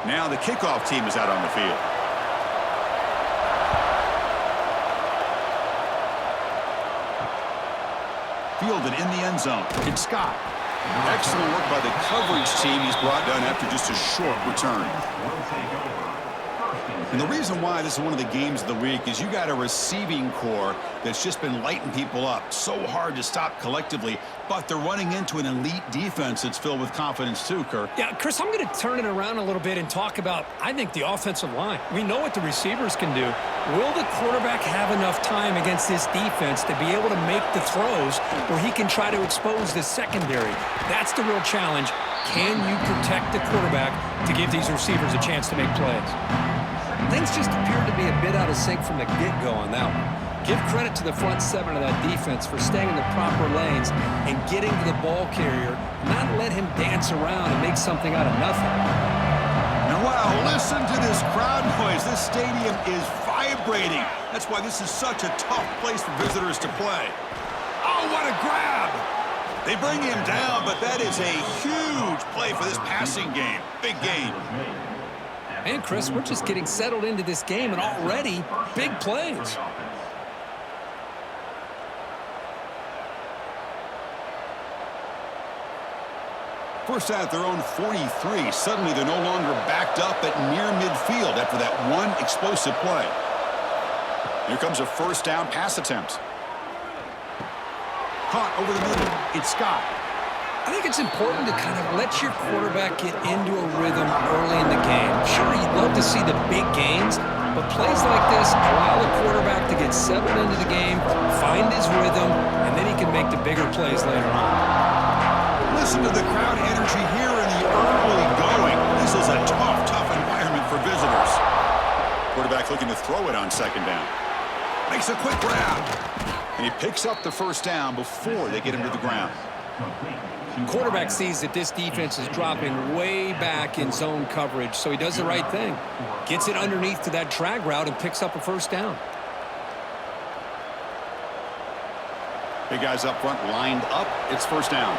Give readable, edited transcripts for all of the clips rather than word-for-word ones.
Now the kickoff team is out on the field. Fielded in the end zone. It's Scott. Excellent work by the coverage team. He's brought down after just a short return. And the reason why this is one of the games of the week is you got a receiving core that's just been lighting people up. So hard to stop collectively, but they're running into an elite defense that's filled with confidence too, Kirk. Yeah, Chris, I'm going to turn it around a little bit and talk about, I think, the offensive line. We know what the receivers can do. Will the quarterback have enough time against this defense to be able to make the throws where he can try to expose the secondary? That's the real challenge. Can you protect the quarterback to give these receivers a chance to make plays? Things just appeared to be a bit out of sync from the get-go on that one. Give credit to the front seven of that defense for staying in the proper lanes and getting to the ball carrier, not let him dance around and make something out of nothing. Now, wow, listen to this crowd noise. This stadium is vibrating. That's why this is such a tough place for visitors to play. Oh, what a grab! They bring him down, but that is a huge play for this passing game. Big gain. And, Chris, we're just getting settled into this game, and already big plays. First out at their own 43. Suddenly they're no longer backed up at near midfield after that one explosive play. Here comes a first down pass attempt. Caught over the middle. It's Scott. I think it's important to kind of let your quarterback get into a rhythm early in the game. Sure, you'd love to see the big gains, but plays like this allow the quarterback to get settled into the game, find his rhythm, and then he can make the bigger plays later on. Listen to the crowd energy here in the early going. This is a tough environment for visitors. Quarterback looking to throw it on second down. Makes a quick grab. And he picks up the first down before they get him to the ground. Quarterback sees that this defense is dropping way back in zone coverage, so he does the right thing. Gets it underneath to that drag route and picks up a first down. Big guys up front lined up. It's first down.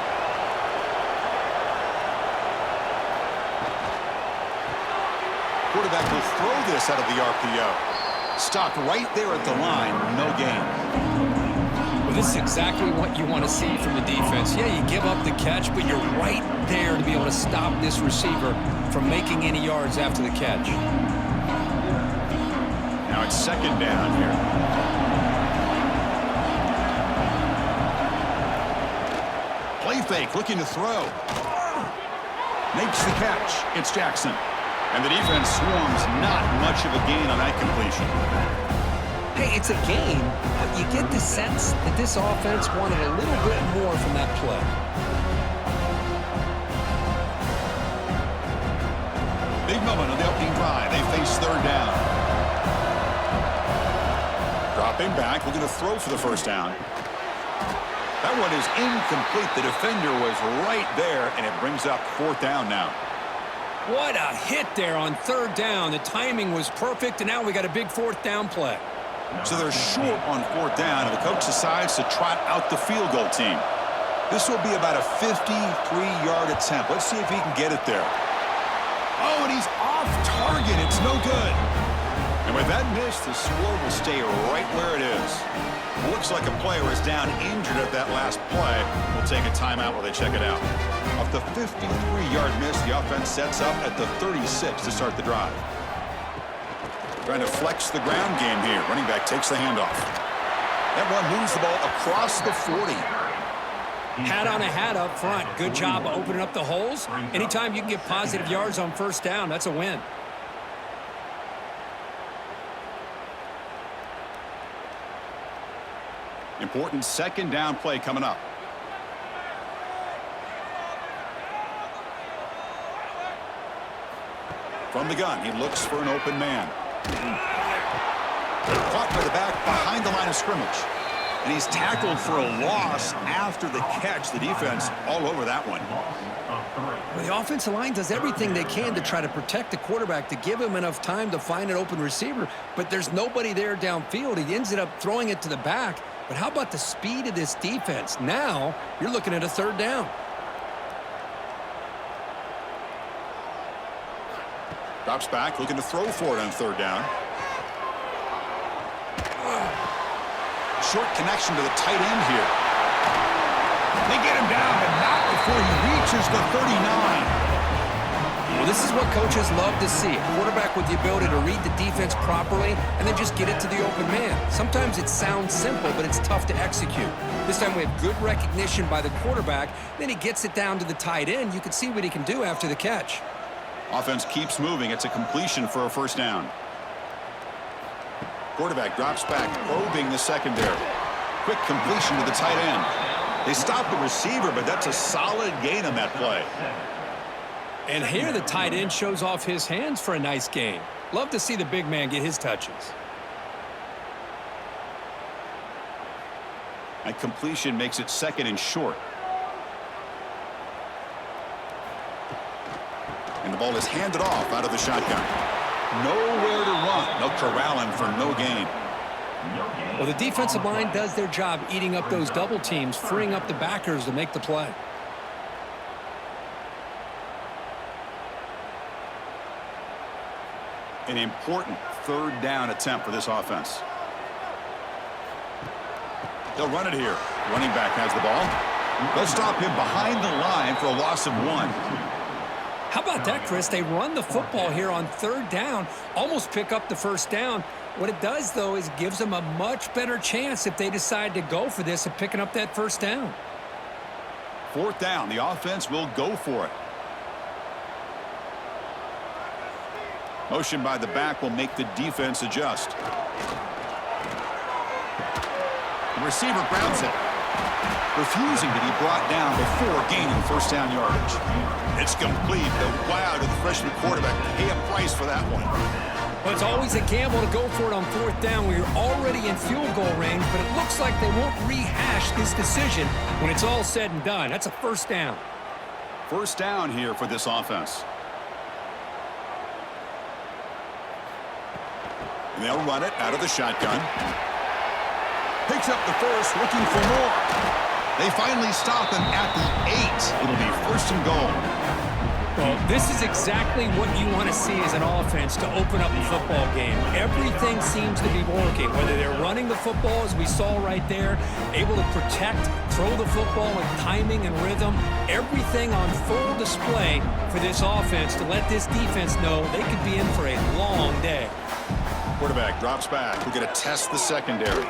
Quarterback will throw this out of the RPO. Stopped right there at the line. No gain. Well, this is exactly what you want to see from the defense. Yeah, you give up the catch, but you're right there to be able to stop this receiver from making any yards after the catch. Now it's second down here. Play fake, looking to throw. Makes the catch. It's Jackson. And the defense swarms, not much of a gain on that completion. Hey, it's a gain, but you get the sense that this offense wanted a little bit more from that play. Big moment on the opening drive. They face third down. Dropping back, looking to throw for the first down. That one is incomplete. The defender was right there, and it brings up fourth down now. What a hit there on third down. The timing was perfect, and now we got a big fourth down play. So they're short on fourth down, and the coach decides to trot out the field goal team. This will be about a 53-yard attempt. Let's see if he can get it there. Oh, and he's off target. It's no good. And with that miss, the score will stay right where it is. It looks like a player is down injured at that last play. We'll take a timeout while they check it out. Off the 53-yard miss, the offense sets up at the 36 to start the drive. Trying to flex the ground game here. Running back takes the handoff. That one moves the ball across the 40. Hat on a hat up front. Good job of opening up the holes. Anytime you can get positive yards on first down, that's a win. Important second down play coming up. From the gun, he looks for an open man. Caught by the back behind the line of scrimmage. And he's tackled for a loss after the catch. The defense all over that one. Well, the offensive line does everything they can to try to protect the quarterback, to give him enough time to find an open receiver. But there's nobody there downfield. He ends up throwing it to the back. But how about the speed of this defense? Now you're looking at a third down. Drops back, looking to throw for it on third down. Short connection to the tight end here. They get him down, but not before he reaches the 39. Well, this is what coaches love to see. A quarterback with the ability to read the defense properly and then just get it to the open man. Sometimes it sounds simple, but it's tough to execute. This time we have good recognition by the quarterback. Then he gets it down to the tight end. You can see what he can do after the catch. Offense keeps moving. It's a completion for a first down. Quarterback drops back, probing the secondary. Quick completion to the tight end. They stop the receiver, but that's a solid gain on that play. And here the tight end shows off his hands for a nice gain. Love to see the big man get his touches. That completion makes it second and short. And the ball is handed off out of the shotgun. Nowhere to run. They'll corral him for no gain. Well, the defensive line does their job eating up those double teams, freeing up the backers to make the play. An important third down attempt for this offense. They'll run it here. Running back has the ball. They'll stop him behind the line for a loss of 1. How about that, Chris? They run the football here on third down, almost pick up the first down. What it does, though, is gives them a much better chance if they decide to go for this of picking up that first down. Fourth down. The offense will go for it. Motion by the back will make the defense adjust. The receiver grabs it, refusing to be brought down before gaining first down yardage. It's complete. Wow, to the freshman quarterback. Pay a price for that one. Well, it's always a gamble to go for it on fourth down when you're already in field goal range, but it looks like they won't rehash this decision when it's all said and done. That's a first down. First down here for this offense. And they'll run it out of the shotgun. Picks up the first, looking for more. They finally stop him at the 8. It'll be first and goal. Well, this is exactly what you want to see as an offense to open up a football game. Everything seems to be working, whether they're running the football, as we saw right there, able to protect, throw the football with timing and rhythm, everything on full display for this offense to let this defense know they could be in for a long day. Quarterback drops back. We're going to test the secondary.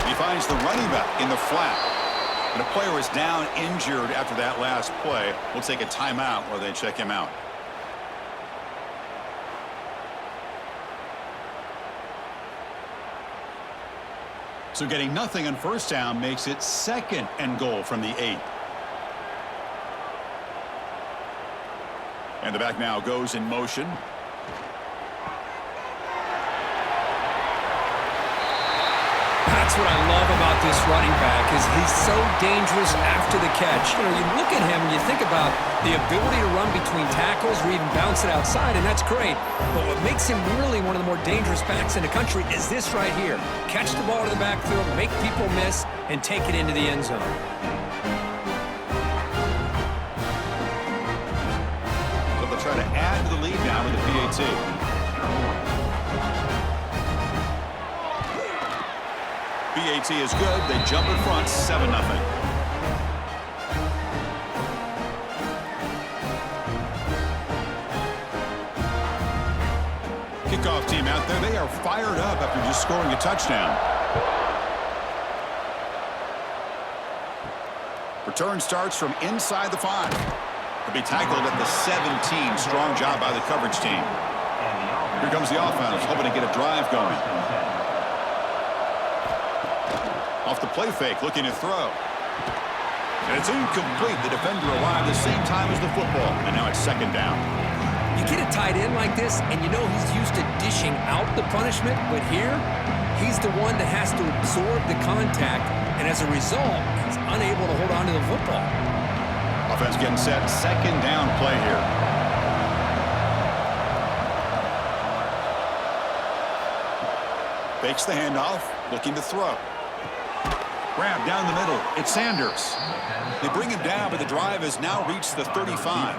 He finds the running back in the flat. And a player is down injured after that last play. We'll take a timeout while they check him out. So getting nothing on first down makes it second and goal from the 8. And the back now goes in motion. That's what I love about this running back is he's so dangerous after the catch. You know, you look at him and you think about the ability to run between tackles or even bounce it outside, and that's great. But what makes him really one of the more dangerous backs in the country is this right here. Catch the ball to the backfield, make people miss, and take it into the end zone. So they'll try to add to the lead now with the PAT. PAT is good. They jump in front, 7-0. Kickoff team out there. They are fired up after just scoring a touchdown. Return starts from inside the 5. He'll be tackled at the 17. Strong job by the coverage team. Here comes the offense, hoping to get a drive going. Off the play fake, looking to throw. And it's incomplete. The defender arrived the same time as the football. And now it's second down. You get a tight end like this, and you know he's used to dishing out the punishment, but here, he's the one that has to absorb the contact, and as a result, he's unable to hold on to the football. Offense getting set. Second down play here. Fakes the handoff, looking to throw. Grab down the middle. It's Sanders. They bring him down, but the drive has now reached the 35.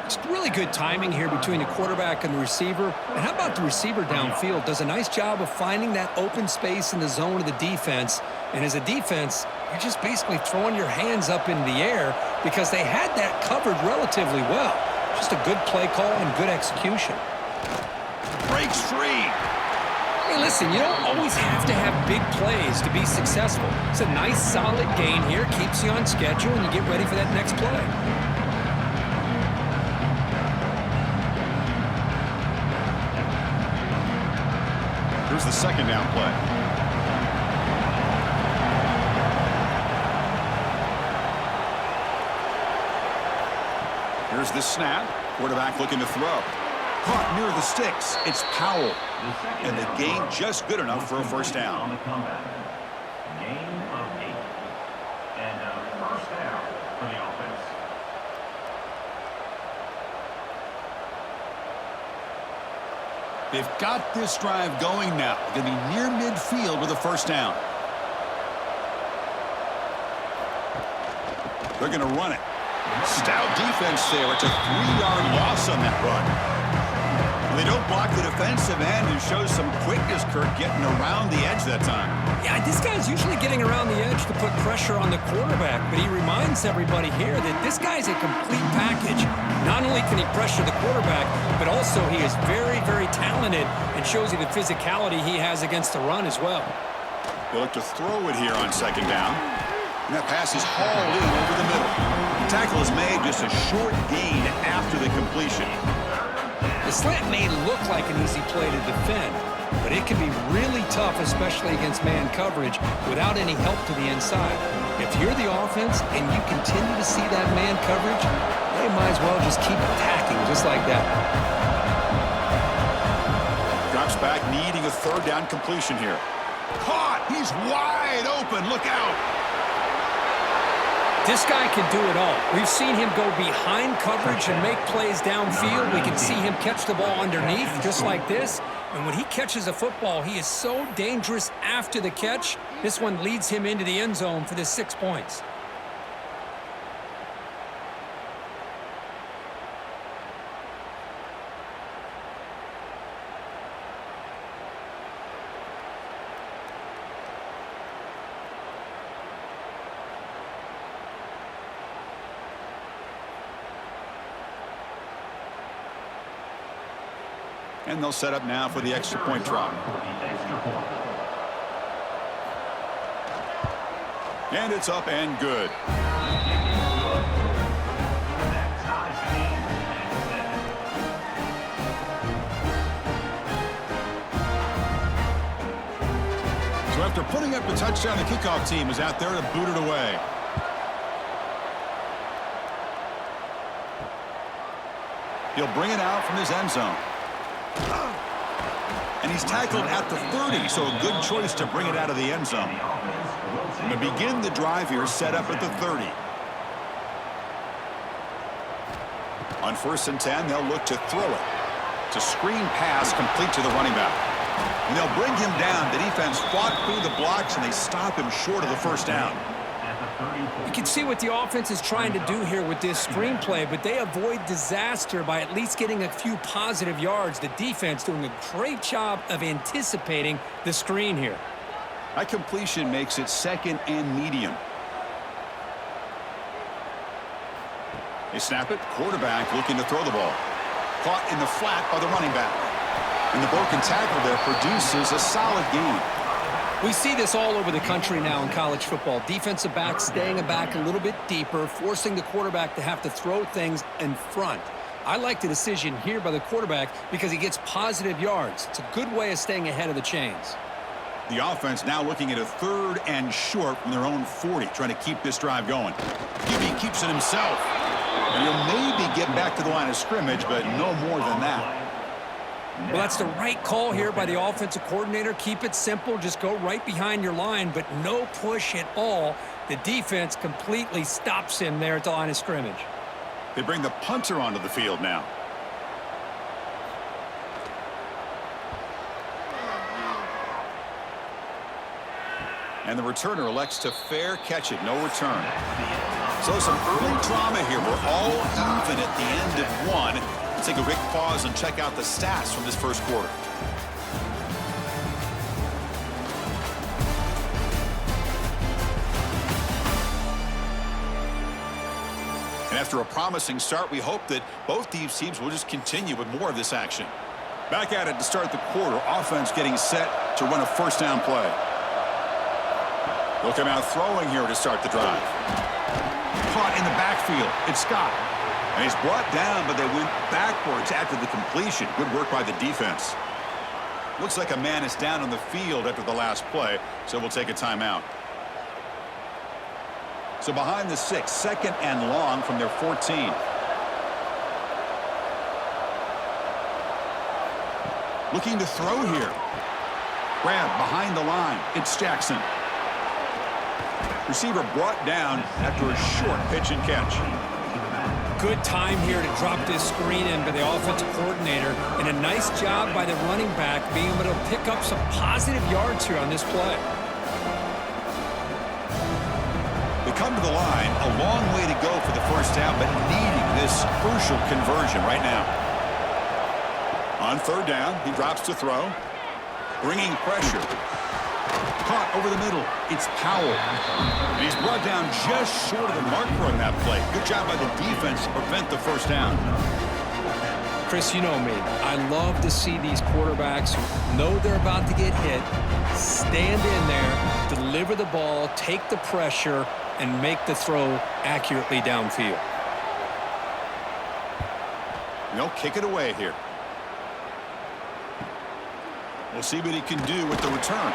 It's really good timing here between the quarterback and the receiver. And how about the receiver downfield? Does a nice job of finding that open space in the zone of the defense. And as a defense, you're just basically throwing your hands up in the air because they had that covered relatively well. Just a good play call and good execution. Breaks free. Hey, listen, you don't always have to have big plays to be successful. It's a nice, solid gain here. Keeps you on schedule, and you get ready for that next play. Here's the second down play. Here's the snap. Quarterback looking to throw. Caught near the sticks. It's Powell. And the gain just good enough for a first down. Gain of 8. And a first down for the offense. They've got this drive going now. Going to be near midfield with a first down. They're going to run it. Stout defense there. It's a 3-yard loss on that run. They don't block the defensive end and shows some quickness, Kirk, getting around the edge that time. Yeah, this guy's usually getting around the edge to put pressure on the quarterback, but he reminds everybody here that this guy's a complete package. Not only can he pressure the quarterback, but also he is very, very talented and shows you the physicality he has against the run as well. They look to throw it here on second down. And that pass is hauled in over the middle. The tackle is made just a short gain after the completion. The slant may look like an easy play to defend, but it can be really tough, especially against man coverage, without any help to the inside. If you're the offense and you continue to see that man coverage, they might as well just keep attacking just like that. Drops back, needing a third down completion here. Caught! He's wide open. Look out! This guy can do it all. We've seen him go behind coverage and make plays downfield. We can see him catch the ball underneath just like this. And when he catches a football, he is so dangerous after the catch. This one leads him into the end zone for the 6 points. And they'll set up now for the extra point try. And it's up and good. So after putting up the touchdown, the kickoff team is out there to boot it away. He'll bring it out from his end zone. And he's tackled at the 30, so a good choice to bring it out of the end zone. And to begin the drive here, set up at the 30. On 1st and 10, they'll look to throw it. It's a screen pass complete to the running back. And they'll bring him down. The defense fought through the blocks, and they stop him short of the first down. You can see what the offense is trying to do here with this screenplay, but they avoid disaster by at least getting a few positive yards. The defense doing a great job of anticipating the screen here. That completion makes it second and medium. They snap it. Quarterback looking to throw the ball. Caught in the flat by the running back. And the broken tackle there produces a solid gain. We see this all over the country now in college football. Defensive backs staying back a little bit deeper, forcing the quarterback to have to throw things in front. I like the decision here by the quarterback because he gets positive yards. It's a good way of staying ahead of the chains. The offense now looking at a 3rd and short from their own 40, trying to keep this drive going. QB keeps it himself. And he'll maybe get back to the line of scrimmage, but no more than that. Well, that's the right call here by the offensive coordinator. Keep it simple. Just go right behind your line, but no push at all. The defense completely stops him there at the line of scrimmage. They bring the punter onto the field now. And the returner elects to fair catch it. No return. So some early drama here. We're all even at the end of one. Let's take a quick pause and check out the stats from this first quarter. And after a promising start, we hope that both these teams will just continue with more of this action. Back at it to start the quarter. Offense getting set to run a first down play. They'll come out throwing here to start the drive. Caught in the backfield. It's Scott. And he's brought down, but they went backwards after the completion. Good work by the defense. Looks like a man is down on the field after the last play, so we'll take a timeout. So behind the 6, second and long from their 14. Looking to throw here. Grab behind the line. It's Jackson. Receiver brought down after a short pitch and catch. Good time here to drop this screen in by the offensive coordinator, and a nice job by the running back being able to pick up some positive yards here on this play. They come to the line, a long way to go for the first down, but needing this crucial conversion right now. On third down, he drops to throw, bringing pressure. Caught over the middle. It's Powell. And he's brought down just short of the marker on that play. Good job by the defense to prevent the first down. Chris, you know me. I love to see these quarterbacks who know they're about to get hit, stand in there, deliver the ball, take the pressure, and make the throw accurately downfield. They'll kick it away here. We'll see what he can do with the return.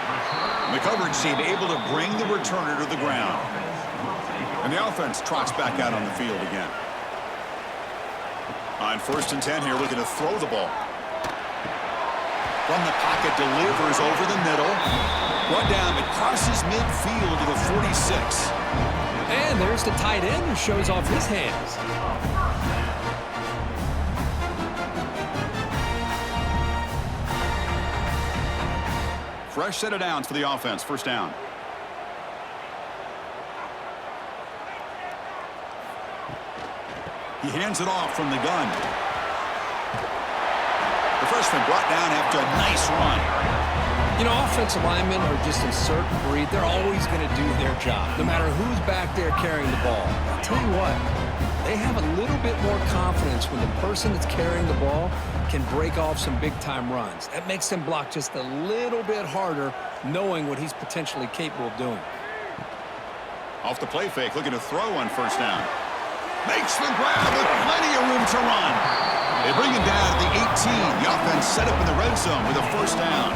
And the coverage team able to bring the returner to the ground. And the offense trots back out on the field again. On 1st and 10 here, looking to throw the ball. From the pocket, delivers over the middle. Brought down, it crosses midfield to the 46. And there's the tight end who shows off his hands. Fresh set of downs for the offense. First down. He hands it off from the gun. The freshman brought down after a nice run. You know, offensive linemen are just a certain breed. They're always going to do their job, no matter who's back there carrying the ball. I'll tell you what, they have a little bit more confidence when the person that's carrying the ball can break off some big-time runs. That makes them block just a little bit harder, knowing what he's potentially capable of doing. Off the play fake, looking to throw on first down. Makes the grab with plenty of room to run. They bring him down at the 18. The offense set up in the red zone with a first down.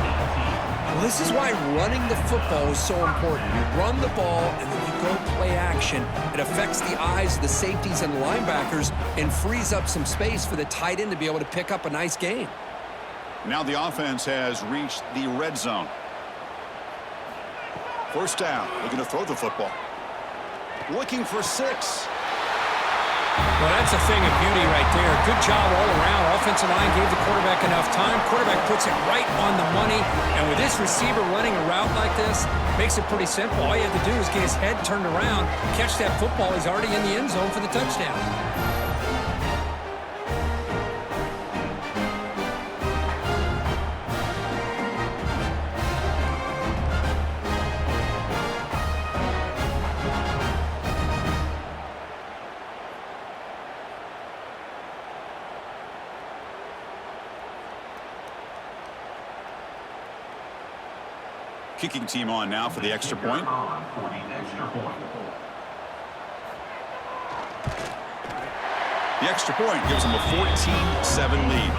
Well, this is why running the football is so important. You run the ball, and then you go play action. It affects the eyes of the safeties and the linebackers and frees up some space for the tight end to be able to pick up a nice gain. Now the offense has reached the red zone. First down, looking to throw the football. Looking for 6. Well, that's a thing of beauty right there. Good job all around. Offensive line gave the quarterback enough time. Quarterback puts it right on the money. And with this receiver running a route like this, makes it pretty simple. All you have to do is get his head turned around, catch that football. He's already in the end zone for the touchdown. Kicking team on now for the extra point. The extra point gives them a 14-7 lead.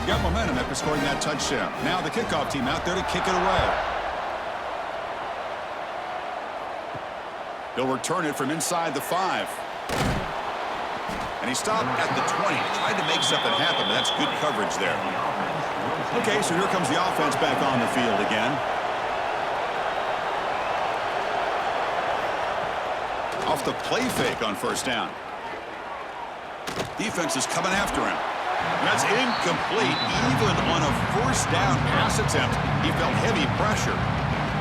Got momentum after scoring that touchdown. Now the kickoff team out there to kick it away. He'll return it from inside the 5. And he stopped at the 20. Tried to make something happen, but that's good coverage there. Okay, so here comes the offense back on the field again. Off the play fake on first down. Defense is coming after him. That's incomplete. Even on a first down pass attempt, he felt heavy pressure.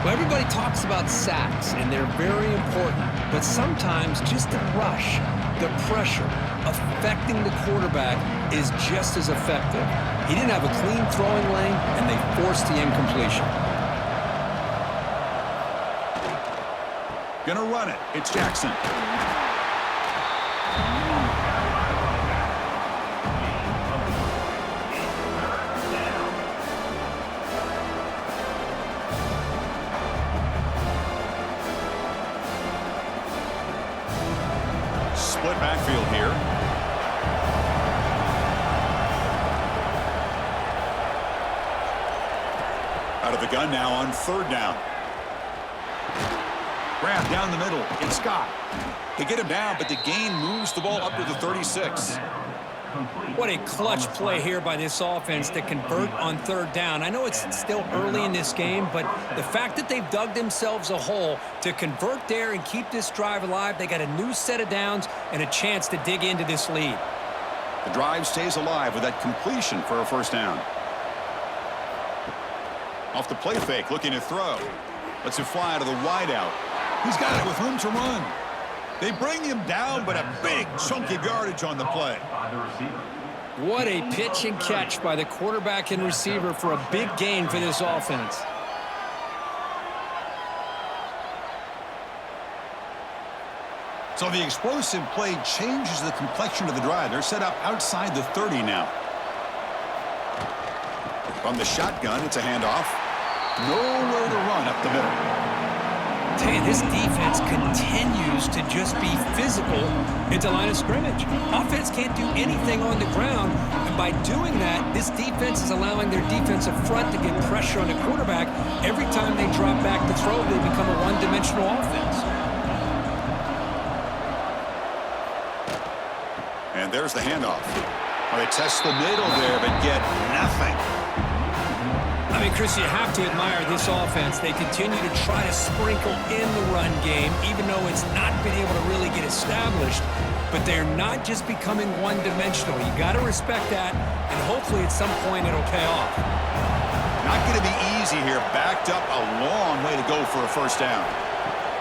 Well, everybody talks about sacks, and they're very important. But sometimes just the rush, the pressure, affecting the quarterback is just as effective. He didn't have a clean throwing lane, and they forced the incompletion. Gonna run it. It's Jackson. Split backfield here. Out of the gun now on third down. Grab down the middle. It's Scott. They get him down, but the gain moves the ball up to the 36. What a clutch play here by this offense to convert on third down. I know it's still early in this game, but the fact that they've dug themselves a hole to convert there and keep this drive alive, they got a new set of downs and a chance to dig into this lead. The drive stays alive with that completion for a first down. Off the play fake, looking to throw. Lets it fly to the wideout. He's got it with room to run. They bring him down, but a big chunk of yardage on the play. What a pitch and catch by the quarterback and receiver for a big gain for this offense. So the explosive play changes the complexion of the drive. They're set up outside the 30 now. From the shotgun, it's a handoff. Nowhere to run up the middle. Tell you, this defense continues to just be physical into line of scrimmage. Offense can't do anything on the ground, and by doing that, this defense is allowing their defensive front to get pressure on the quarterback. Every time they drop back to throw, they become a one-dimensional offense. And there's the handoff. Well, they test the middle there, but get nothing. I mean, Chris, you have to admire this offense. They continue to try to sprinkle in the run game, even though it's not been able to really get established. But they're not just becoming one-dimensional. You got to respect that, and hopefully at some point it'll pay off. Not going to be easy here. Backed up a long way to go for a first down.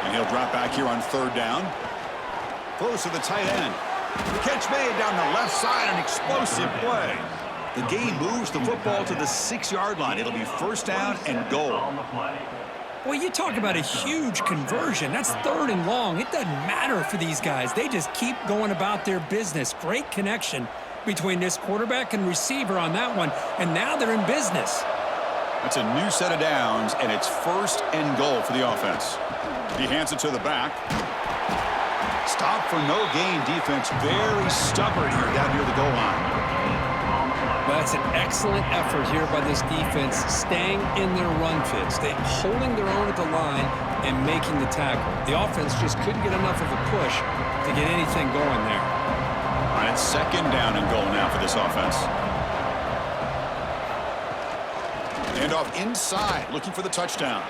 And he'll drop back here on third down. Throws to the tight end. Catch made down the left side, an explosive play. The gain moves the football to the 6-yard line. It'll be first down and goal. Well, you talk about a huge conversion. That's third and long. It doesn't matter for these guys. They just keep going about their business. Great connection between this quarterback and receiver on that one, and now they're in business. That's a new set of downs, and it's first and goal for the offense. He hands it to the back. Stop for no gain defense. Very stubborn here down near the goal line. That's an excellent effort here by this defense, staying in their run fits. They're holding their own at the line and making the tackle. The offense just couldn't get enough of a push to get anything going there. All right, it's second down and goal now for this offense. Handoff inside, looking for the touchdown.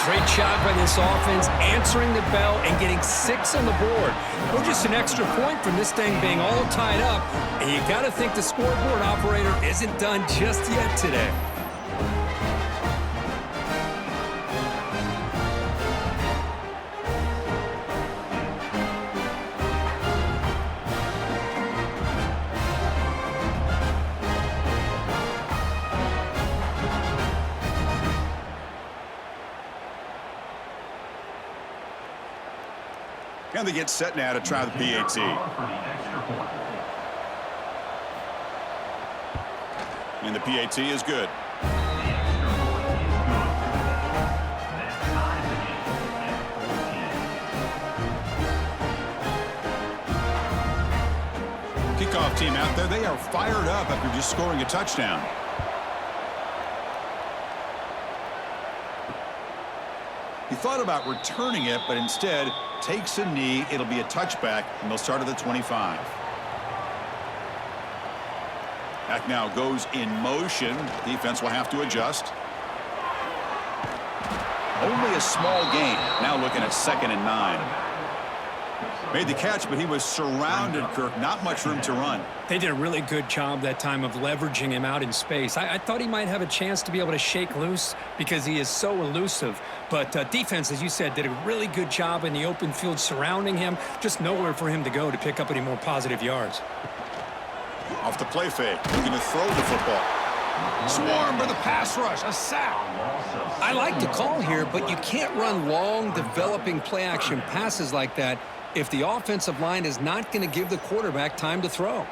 Great job by this offense, answering the bell and getting 6 on the board. Or just an extra point from this thing being all tied up. And you got to think the scoreboard operator isn't done just yet today. And they get set now to try the PAT. And the PAT is good. Kickoff team out there. They are fired up after just scoring a touchdown. He thought about returning it, but instead takes a knee. It'll be a touchback, and they'll start at the 25. Back now goes in motion. Defense will have to adjust. Only a small gain. Now looking at 2nd and 9. Made the catch, but he was surrounded, Kirk. Not much room to run. They did a really good job that time of leveraging him out in space. I thought he might have a chance to be able to shake loose because he is so elusive. But defense, as you said, did a really good job in the open field surrounding him. Just nowhere for him to go to pick up any more positive yards. Off the play fake. Looking to throw the football. Swarm for the pass rush. A sack. I like the call here, but you can't run long, developing play-action passes like that if the offensive line is not going to give the quarterback time to throw.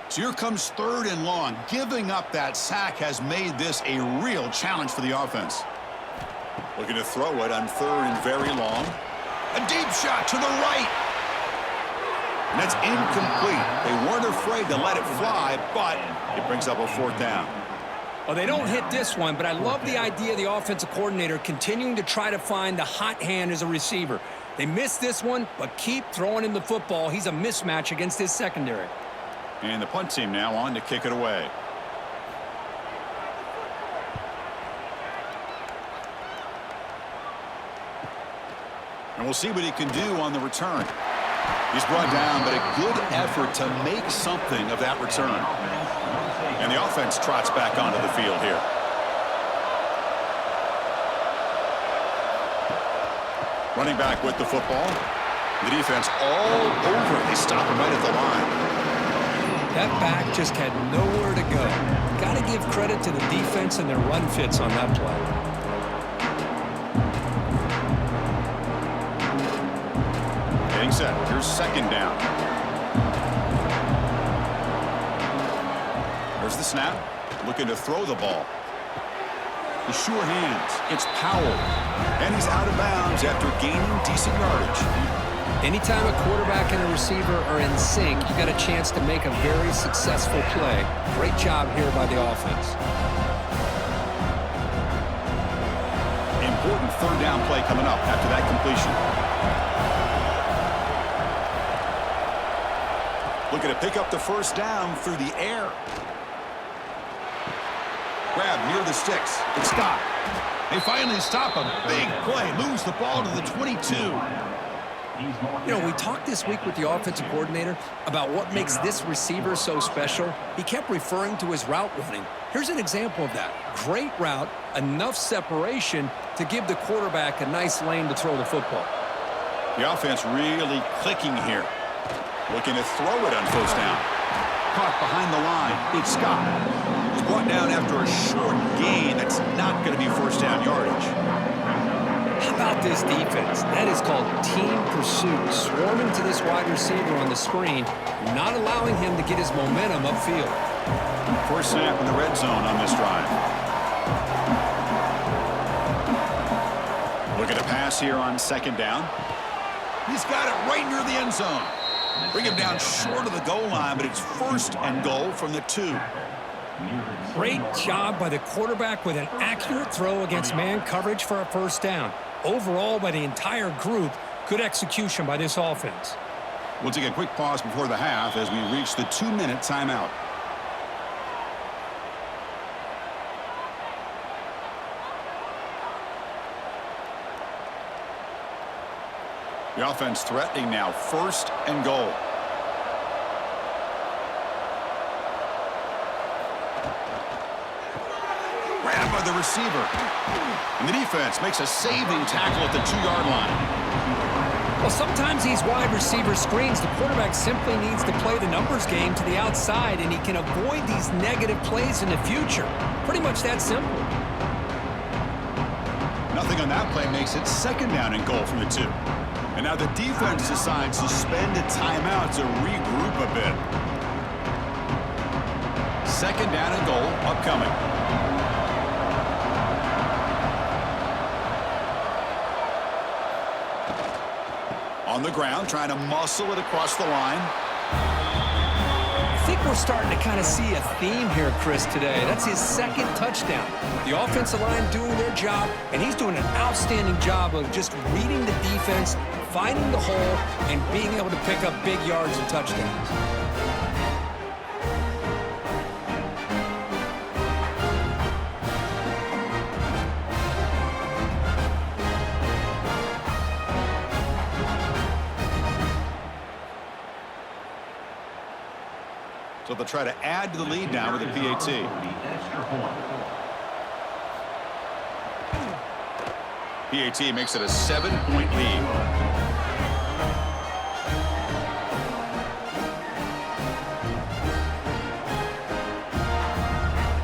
So here comes 3rd and long. Giving up that sack has made this a real challenge for the offense. Looking to throw it on 3rd and very long. A deep shot to the right. And that's incomplete. They weren't afraid to let it fly, but it brings up a 4th down. Well, they don't hit this one, but I love the idea of the offensive coordinator continuing to try to find the hot hand as a receiver. They missed this one, but keep throwing him the football. He's a mismatch against his secondary. And the punt team now on to kick it away. And we'll see what he can do on the return. He's brought down, but a good effort to make something of that return. And the offense trots back onto the field here. Running back with the football. The defense all over. They stop him right at the line. That back just had nowhere to go. Got to give credit to the defense and their run fits on that play. Getting set. Here's 2nd down. There's the snap. Looking to throw the ball. The sure hands. It's Powell. And he's out of bounds after gaining decent yardage. Anytime a quarterback and a receiver are in sync, you got a chance to make a very successful play. Great job here by the offense. Important 3rd down play coming up after that completion. Looking to pick up the 1st down through the air. Grab near the sticks. It's stopped. They finally stop him. Big play. Moves the ball to the 22. You know, we talked this week with the offensive coordinator about what makes this receiver so special. He kept referring to his route running. Here's an example of that. Great route, enough separation to give the quarterback a nice lane to throw the football. The offense really clicking here. Looking to throw it on 1st down. Caught behind the line. It's Scott. He's brought down after a short gain. That's not going to be 1st down yardage. How about this defense? That is called team pursuit. Swarming to this wide receiver on the screen, not allowing him to get his momentum upfield. 1st snap in the red zone on this drive. Looking to pass here on 2nd down. He's got it right near the end zone. Bring him down short of the goal line, but it's 1st and goal from the 2. Great job by the quarterback with an accurate throw against man coverage for a 1st down. Overall, by the entire group, good execution by this offense. We'll take a quick pause before the half as we reach the 2-minute timeout. The offense threatening now, 1st and goal. Grabbed by the receiver. And the defense makes a saving tackle at the 2-yard line. Well, sometimes these wide receiver screens, the quarterback simply needs to play the numbers game to the outside, and he can avoid these negative plays in the future. Pretty much that simple. Nothing on that play makes it 2nd down and goal from the 2. And now the defense decides to spend a timeout to regroup a bit. 2nd down and goal upcoming. On the ground, trying to muscle it across the line. I think we're starting to kind of see a theme here, Chris, today. That's his 2nd touchdown. The offensive line doing their job, and he's doing an outstanding job of just reading the defense, finding the hole, and being able to pick up big yards and touchdowns. So they'll try to add to the lead now with a PAT. The extra point. PAT makes it a 7-point lead.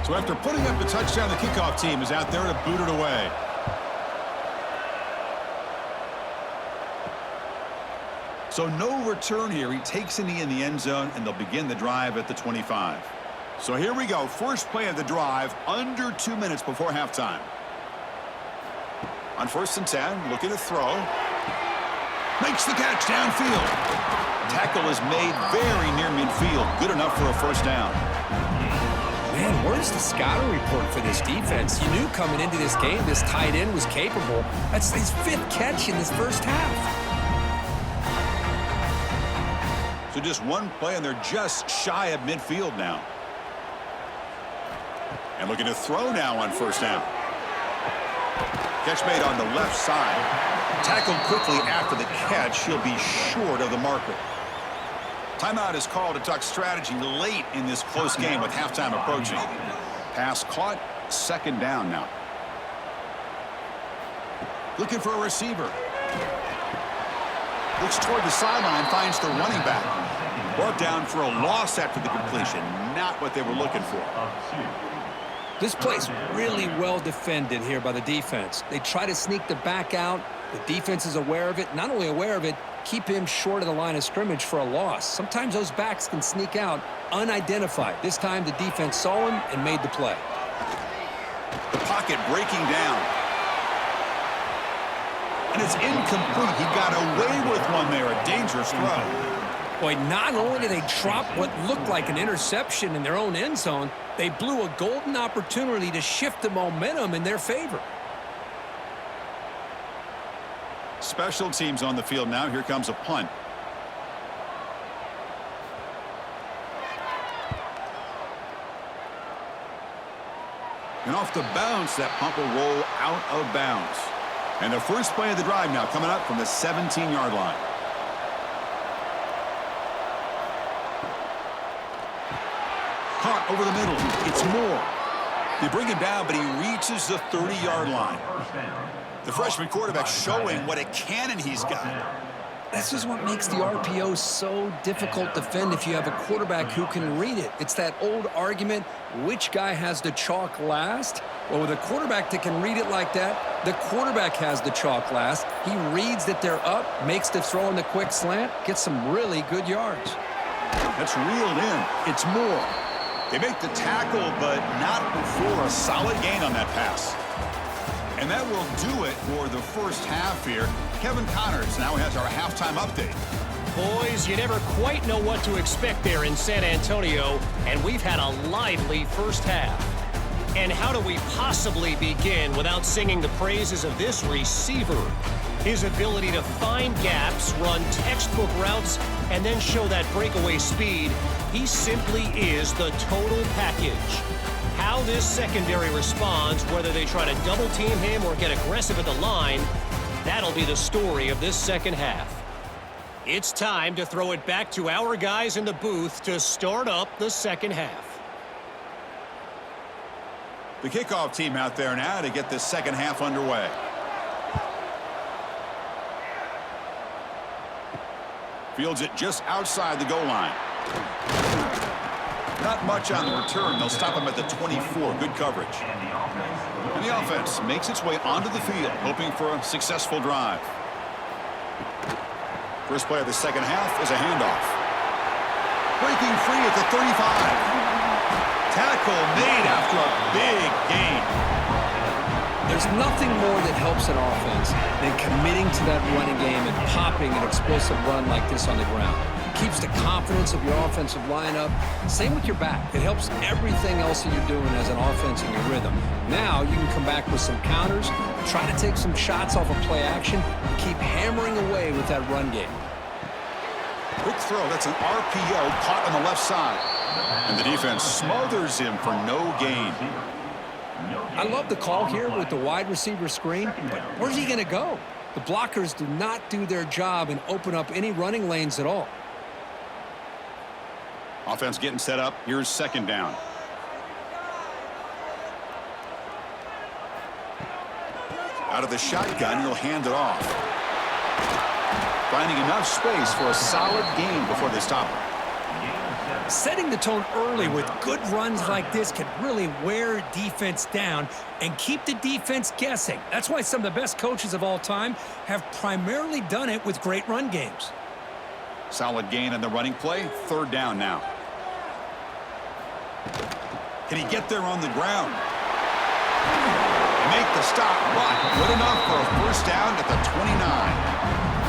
So after putting up the touchdown, the kickoff team is out there to boot it away. So no return here. He takes a knee in the end zone, and they'll begin the drive at the 25. So here we go. First play of the drive, under 2 minutes before halftime. On 1st and 10, looking to throw. Makes the catch downfield. Tackle is made very near midfield. Good enough for a first down. Man, where's the scouting report for this defense? You knew coming into this game this tight end was capable. That's his 5th catch in this first half. So just one play, and they're just shy of midfield now. And looking to throw now on 1st down. Catch made on the left side. Tackled quickly after the catch. He'll be short of the marker. Timeout is called to talk strategy late in this close game with halftime approaching. Pass caught, 2nd down now. Looking for a receiver. Looks toward the sideline, finds the running back. Brought down for a loss after the completion. Not what they were looking for. This play's really well defended here by the defense. They try to sneak the back out. The defense is aware of it. Not only aware of it, keep him short of the line of scrimmage for a loss. Sometimes those backs can sneak out unidentified. This time the defense saw him and made the play. The pocket breaking down. And it's incomplete. He got away with one there. A dangerous throw. Boy, not only did they drop what looked like an interception in their own end zone, they blew a golden opportunity to shift the momentum in their favor. Special teams on the field now. Here comes a punt. And off the bounce, that punt will roll out of bounds. And the first play of the drive now coming up from the 17-yard line. Caught over the middle. It's Moore. They bring him down, but he reaches the 30-yard line. The freshman quarterback showing what a cannon he's got. This is what makes the RPO so difficult to defend if you have a quarterback who can read it. It's that old argument, which guy has the chalk last? Well, with a quarterback that can read it like that, the quarterback has the chalk last. He reads that they're up, makes the throw in the quick slant, gets some really good yards. That's reeled in. It's Moore. They make the tackle, but not before a solid gain on that pass. And that will do it for the first half here. Kevin Connors now has our halftime update. Boys, you never quite know what to expect there in San Antonio, and we've had a lively first half. And how do we possibly begin without singing the praises of this receiver? His ability to find gaps, run textbook routes, and then show that breakaway speed. He simply is the total package. How this secondary responds, whether they try to double team him or get aggressive at the line, that'll be the story of this second half. It's time to throw it back to our guys in the booth to start up the second half. The kickoff team out there now to get this second half underway. Fields it just outside the goal line. Not much on the return. They'll stop him at the 24. Good coverage. And the offense makes its way onto the field, hoping for a successful drive. First play of the second half is a handoff. Breaking free at the 35. Tackle made after a big gain. There's nothing more that helps an offense than committing to that running game and popping an explosive run like this on the ground. It keeps the confidence of your offensive lineup. Same with your back. It helps everything else that you're doing as an offense in your rhythm. Now you can come back with some counters, try to take some shots off of play action, and keep hammering away with that run game. Quick throw. That's an RPO caught on the left side. And the defense smothers him for no gain. I love the call here with the wide receiver screen, but where's he going to go? The blockers do not do their job and open up any running lanes at all. Offense getting set up. Here's second down. Out of the shotgun, he'll hand it off. Finding enough space for a solid gain before they stop him. Setting the tone early with good runs like this can really wear defense down and keep the defense guessing. That's why some of the best coaches of all time have primarily done it with great run games. Solid gain on the running play. Third down now. Can he get there on the ground? Make the stop, but good enough for a first down at the 29.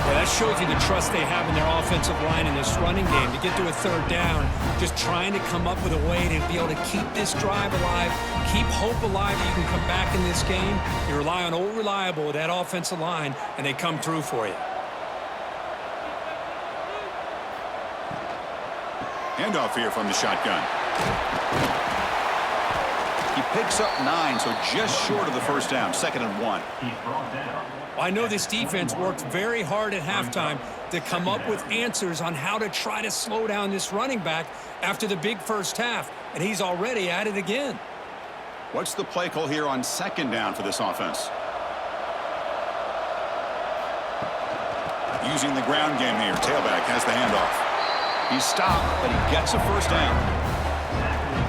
Yeah, that shows you the trust they have in their offensive line in this running game to get to a third down, just trying to come up with a way to be able to keep this drive alive, keep hope alive that you can come back in this game. You rely on old reliable with that offensive line, and they come through for you. Handoff here from the shotgun. He picks up 9, so just short of the first down. 2nd and 1. He's brought down. I know this defense worked very hard at halftime to come up with answers on how to try to slow down this running back after the big first half, and he's already at it again. What's the play call here on second down for this offense? Using the ground game here. Tailback has the handoff. He's stopped, but he gets a first down.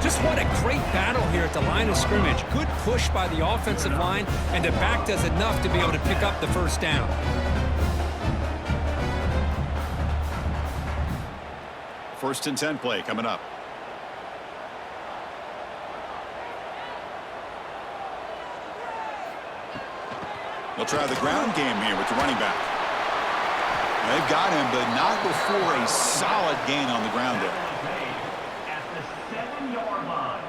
Just what a great battle here at the line of scrimmage. Good push by the offensive line, and the back does enough to be able to pick up the first down. First and 10 play coming up. They'll try the ground game here with the running back. They've got him, but not before a solid gain on the ground there. At the 7-yard line.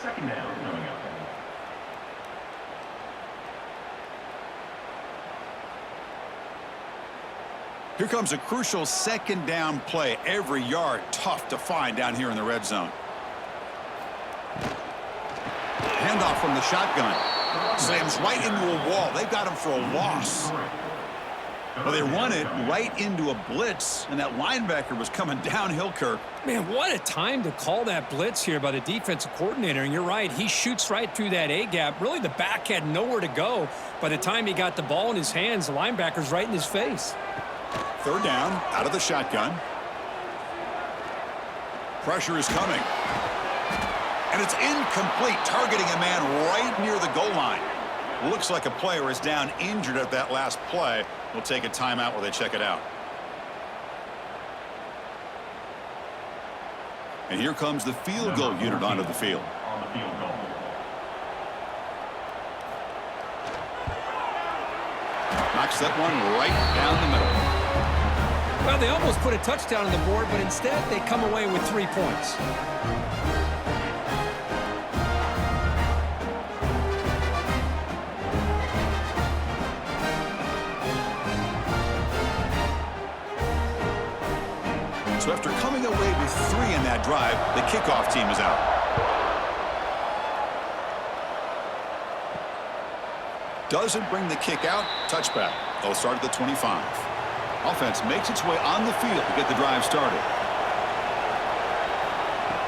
Second down coming up. Here comes a crucial second down play. Every yard tough to find down here in the red zone. Handoff from the shotgun. Slams right into a wall. They've got him for a loss. Well, they run it right into a blitz, and that linebacker was coming downhill, Kirk. Man, what a time to call that blitz here by the defensive coordinator. And you're right, he shoots right through that A-gap. Really, the back had nowhere to go. By the time he got the ball in his hands, the linebacker's right in his face. Third down, out of the shotgun. Pressure is coming. And it's incomplete, targeting a man right near the goal line. Looks like a player is down injured at that last play. We'll take a timeout while they check it out. And here comes the field goal unit onto the field. On the field goal. Knocks that one right down the middle. Well, they almost put a touchdown on the board, but instead they come away with 3 points. So after coming away with 3 in that drive, the kickoff team is out. Doesn't bring the kick out. Touchback. They'll start at the 25. Offense makes its way on the field to get the drive started.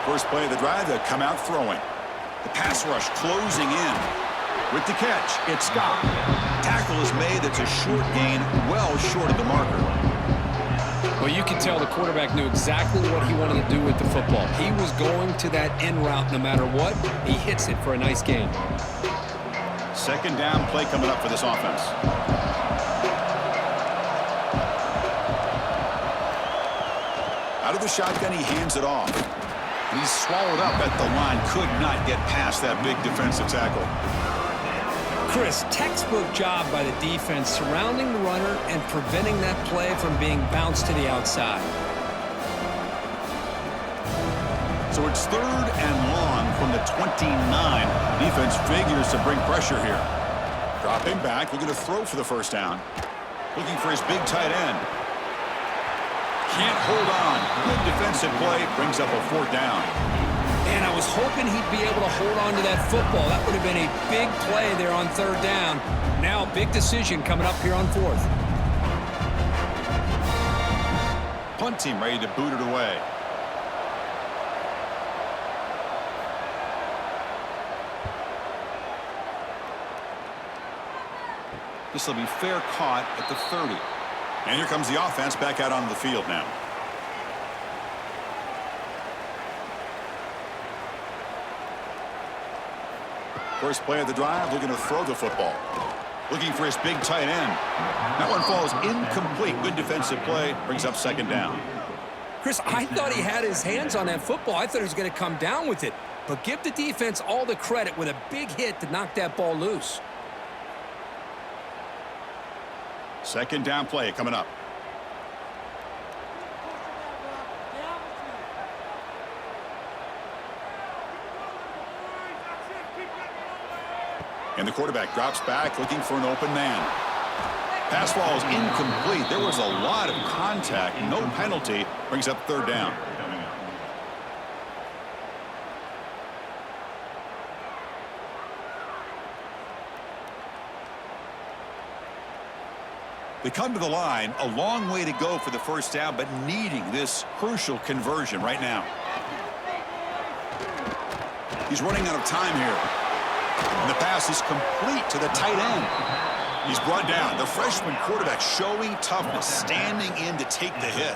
First play of the drive, they'll come out throwing. The pass rush closing in. With the catch, it's Scott. Tackle is made. That's a short gain, well short of the marker. Well, you can tell the quarterback knew exactly what he wanted to do with the football. He was going to that end route no matter what. He hits it for a nice gain. Second down play coming up for this offense. Out of the shotgun, he hands it off. And he's swallowed up at the line. Could not get past that big defensive tackle. Chris, textbook job by the defense surrounding the runner and preventing that play from being bounced to the outside. So it's third and long from the 29. Defense figures to bring pressure here. Dropping back, looking to throw for the first down. Looking for his big tight end. Can't hold on. Good defensive play. Brings up a fourth down. And I was hoping he'd be able to hold on to that football. That would have been a big play there on third down. Now a big decision coming up here on fourth. Punt team ready to boot it away. This will be fair caught at the 30. And here comes the offense back out onto the field now. First play of the drive, looking to throw the football. Looking for his big tight end. That one falls incomplete. Good defensive play. Brings up second down. Chris, I thought he had his hands on that football. I thought he was going to come down with it. But give the defense all the credit with a big hit to knock that ball loose. Second down play coming up. And the quarterback drops back looking for an open man. Pass ball is incomplete. There was a lot of contact. No penalty. Brings up third down. They come to the line. A long way to go for the first down, but needing this crucial conversion right now. He's running out of time here. And the pass is complete to the tight end. He's brought down. The freshman quarterback showing toughness, standing in to take the hit.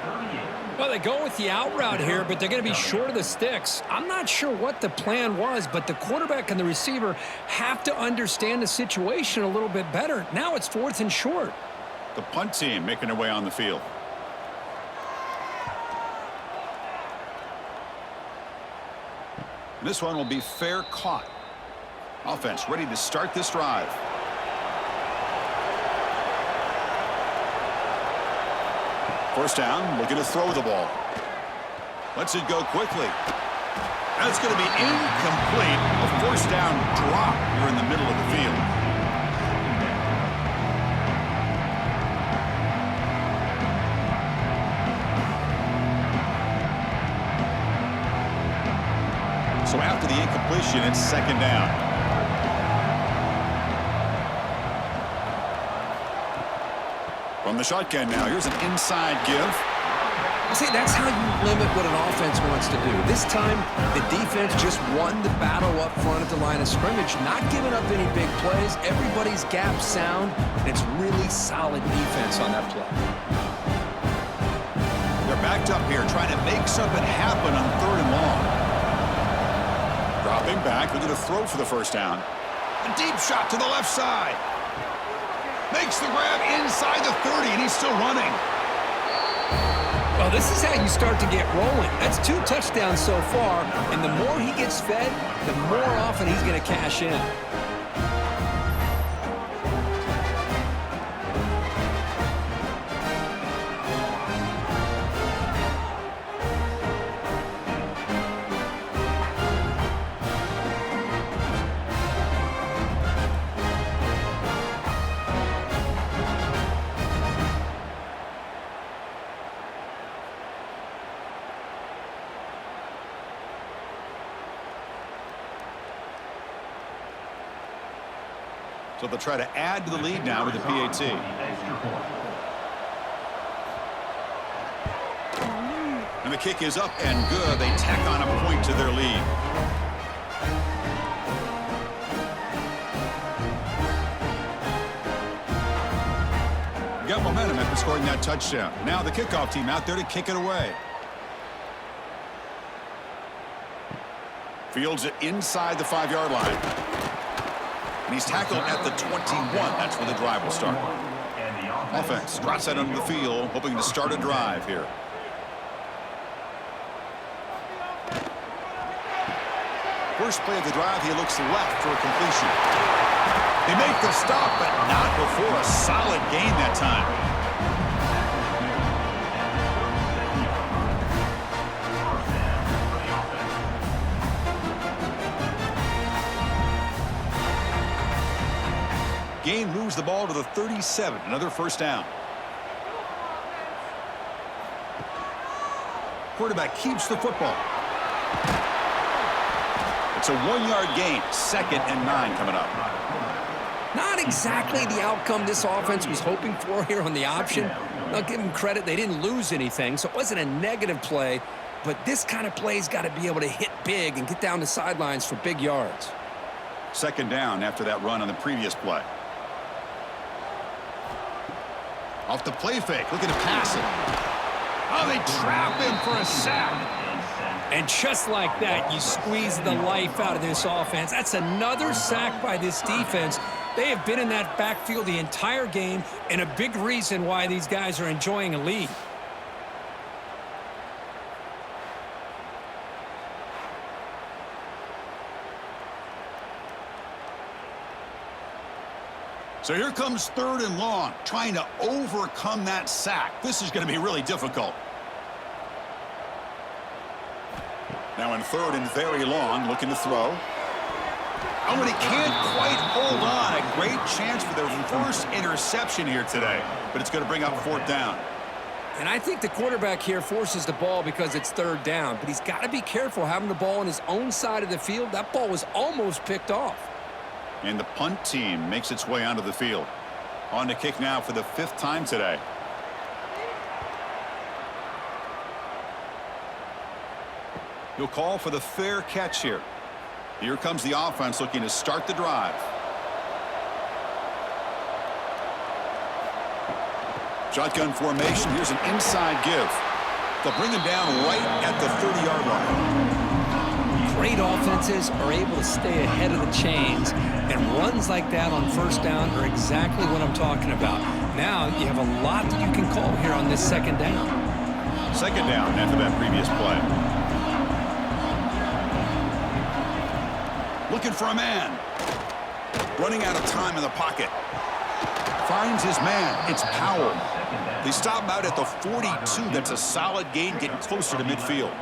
Well, they go with the out route here, but they're going to be short of the sticks. I'm not sure what the plan was, but the quarterback and the receiver have to understand the situation a little bit better. Now it's 4th and short. The punt team making their way on the field. This one will be fair caught. Offense ready to start this drive. First down, looking to throw the ball. Lets it go quickly. That's going to be incomplete. A first down drop here in the middle of the field. So after the incompletion, it's second down. From the shotgun now, here's an inside give. See, that's how you limit what an offense wants to do. This time, the defense just won the battle up front at the line of scrimmage, not giving up any big plays. Everybody's gap sound, and it's really solid defense on that play. They're backed up here, trying to make something happen on 3rd and long. Dropping back, looking to throw for the first down. A deep shot to the left side. Makes the grab inside the 30, and he's still running. Well, this is how you start to get rolling. That's 2 touchdowns so far, and the more he gets fed, the more often he's going to cash in. So they'll try to add to the lead now with the PAT. And the kick is up and good. They tack on a point to their lead. Got momentum after scoring that touchdown. Now the kickoff team out there to kick it away. Fields it inside the 5-yard line. And he's tackled at the 21. That's where the drive will start. Offense drops that under the field, hoping to start a drive here. First play of the drive, he looks left for a completion. They make the stop, but not before a solid gain that time. Gain moves the ball to the 37. Another first down. Quarterback keeps the football. It's a 1-yard gain. 2nd and 9 coming up. Not exactly the outcome this offense was hoping for here on the option. I'll give them credit. They didn't lose anything, so it wasn't a negative play. But this kind of play's got to be able to hit big and get down the sidelines for big yards. Second down after that run on the previous play. Off the play fake, looking to pass it. Oh, they trap him for a sack. And just like that, you squeeze the life out of this offense. That's another sack by this defense. They have been in that backfield the entire game, and a big reason why these guys are enjoying a lead. So here comes 3rd and long, trying to overcome that sack. This is going to be really difficult. Now in 3rd and very long, looking to throw. Oh, and he can't quite hold on. A great chance for their first interception here today, but it's going to bring up 4th down. And I think the quarterback here forces the ball because it's 3rd down, but he's got to be careful having the ball on his own side of the field. That ball was almost picked off. And the punt team makes its way onto the field. On to kick now for the 5th time today. He'll call for the fair catch here. Here comes the offense looking to start the drive. Shotgun formation. Here's an inside give. They'll bring him down right at the 30-yard line. Great offenses are able to stay ahead of the chains, and runs like that on 1st down are exactly what I'm talking about. Now you have a lot that you can call here on this 2nd down. 2nd down after that previous play. Looking for a man. Running out of time in the pocket. Finds his man. It's Powell. They stop out at the 42. That's a solid gain, getting closer to midfield.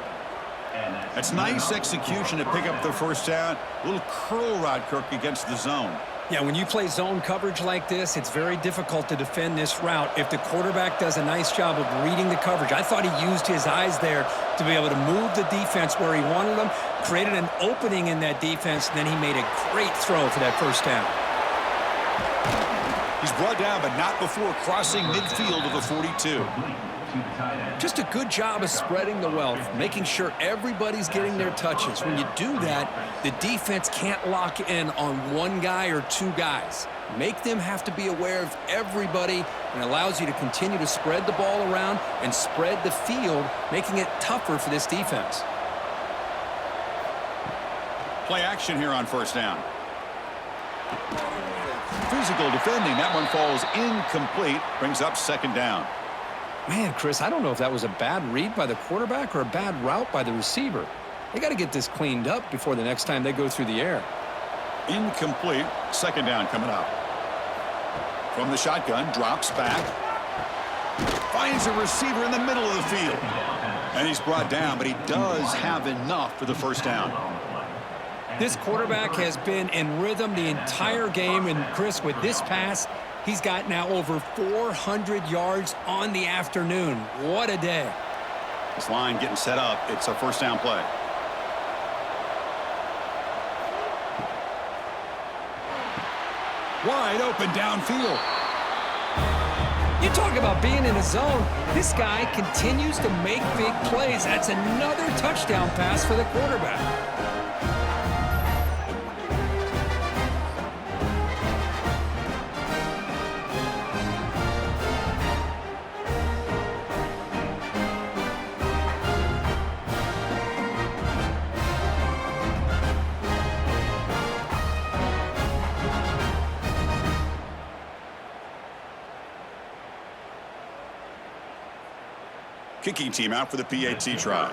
That's nice execution to pick up the 1st down. A little curl rod, Kirk, against the zone. Yeah, when you play zone coverage like this, it's very difficult to defend this route if the quarterback does a nice job of reading the coverage. I thought he used his eyes there to be able to move the defense where he wanted them, created an opening in that defense, and then he made a great throw for that 1st down. He's brought down, but not before crossing midfield of the 42. Just a good job of spreading the wealth, making sure everybody's getting their touches. When you do that, the defense can't lock in on one guy or 2 guys. Make them have to be aware of everybody, and allows you to continue to spread the ball around and spread the field, making it tougher for this defense. Play action here on 1st down. Physical defending. That one falls incomplete. Brings up 2nd down. Man, Chris, I don't know if that was a bad read by the quarterback or a bad route by the receiver. They got to get this cleaned up before the next time they go through the air. Incomplete. 2nd down coming up. From the shotgun, drops back. Finds a receiver in the middle of the field. And he's brought down, but he does have enough for the 1st down. This quarterback has been in rhythm the entire game, and Chris, with this pass, he's got now over 400 yards on the afternoon. What a day. This line getting set up. It's a 1st down play. Wide open downfield. You talk about being in a zone. This guy continues to make big plays. That's another touchdown pass for the quarterback. Kicking team out for the PAT try.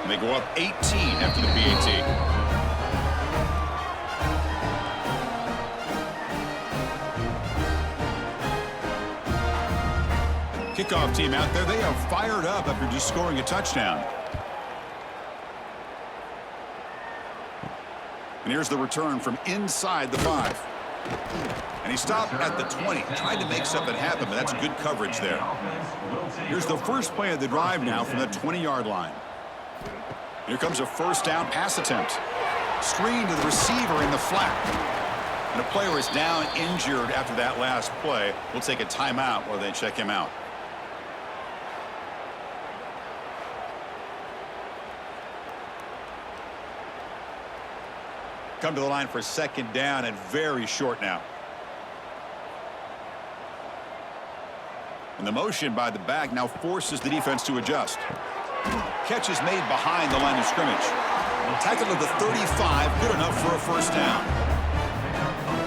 And they go up 18 after the PAT. Kickoff team out there. They are fired up after just scoring a touchdown. And here's the return from inside the 5. And he stopped at the 20. Tried to make something happen, but that's good coverage there. Here's the first play of the drive now from the 20-yard line. Here comes a 1st down pass attempt. Screen to the receiver in the flat. And a player is down injured after that last play. We'll take a timeout while they check him out. come to the line for second down and very short now. And the motion by the back now forces the defense to adjust. Catch is made behind the line of scrimmage. Tackle to the 35, good enough for a first down.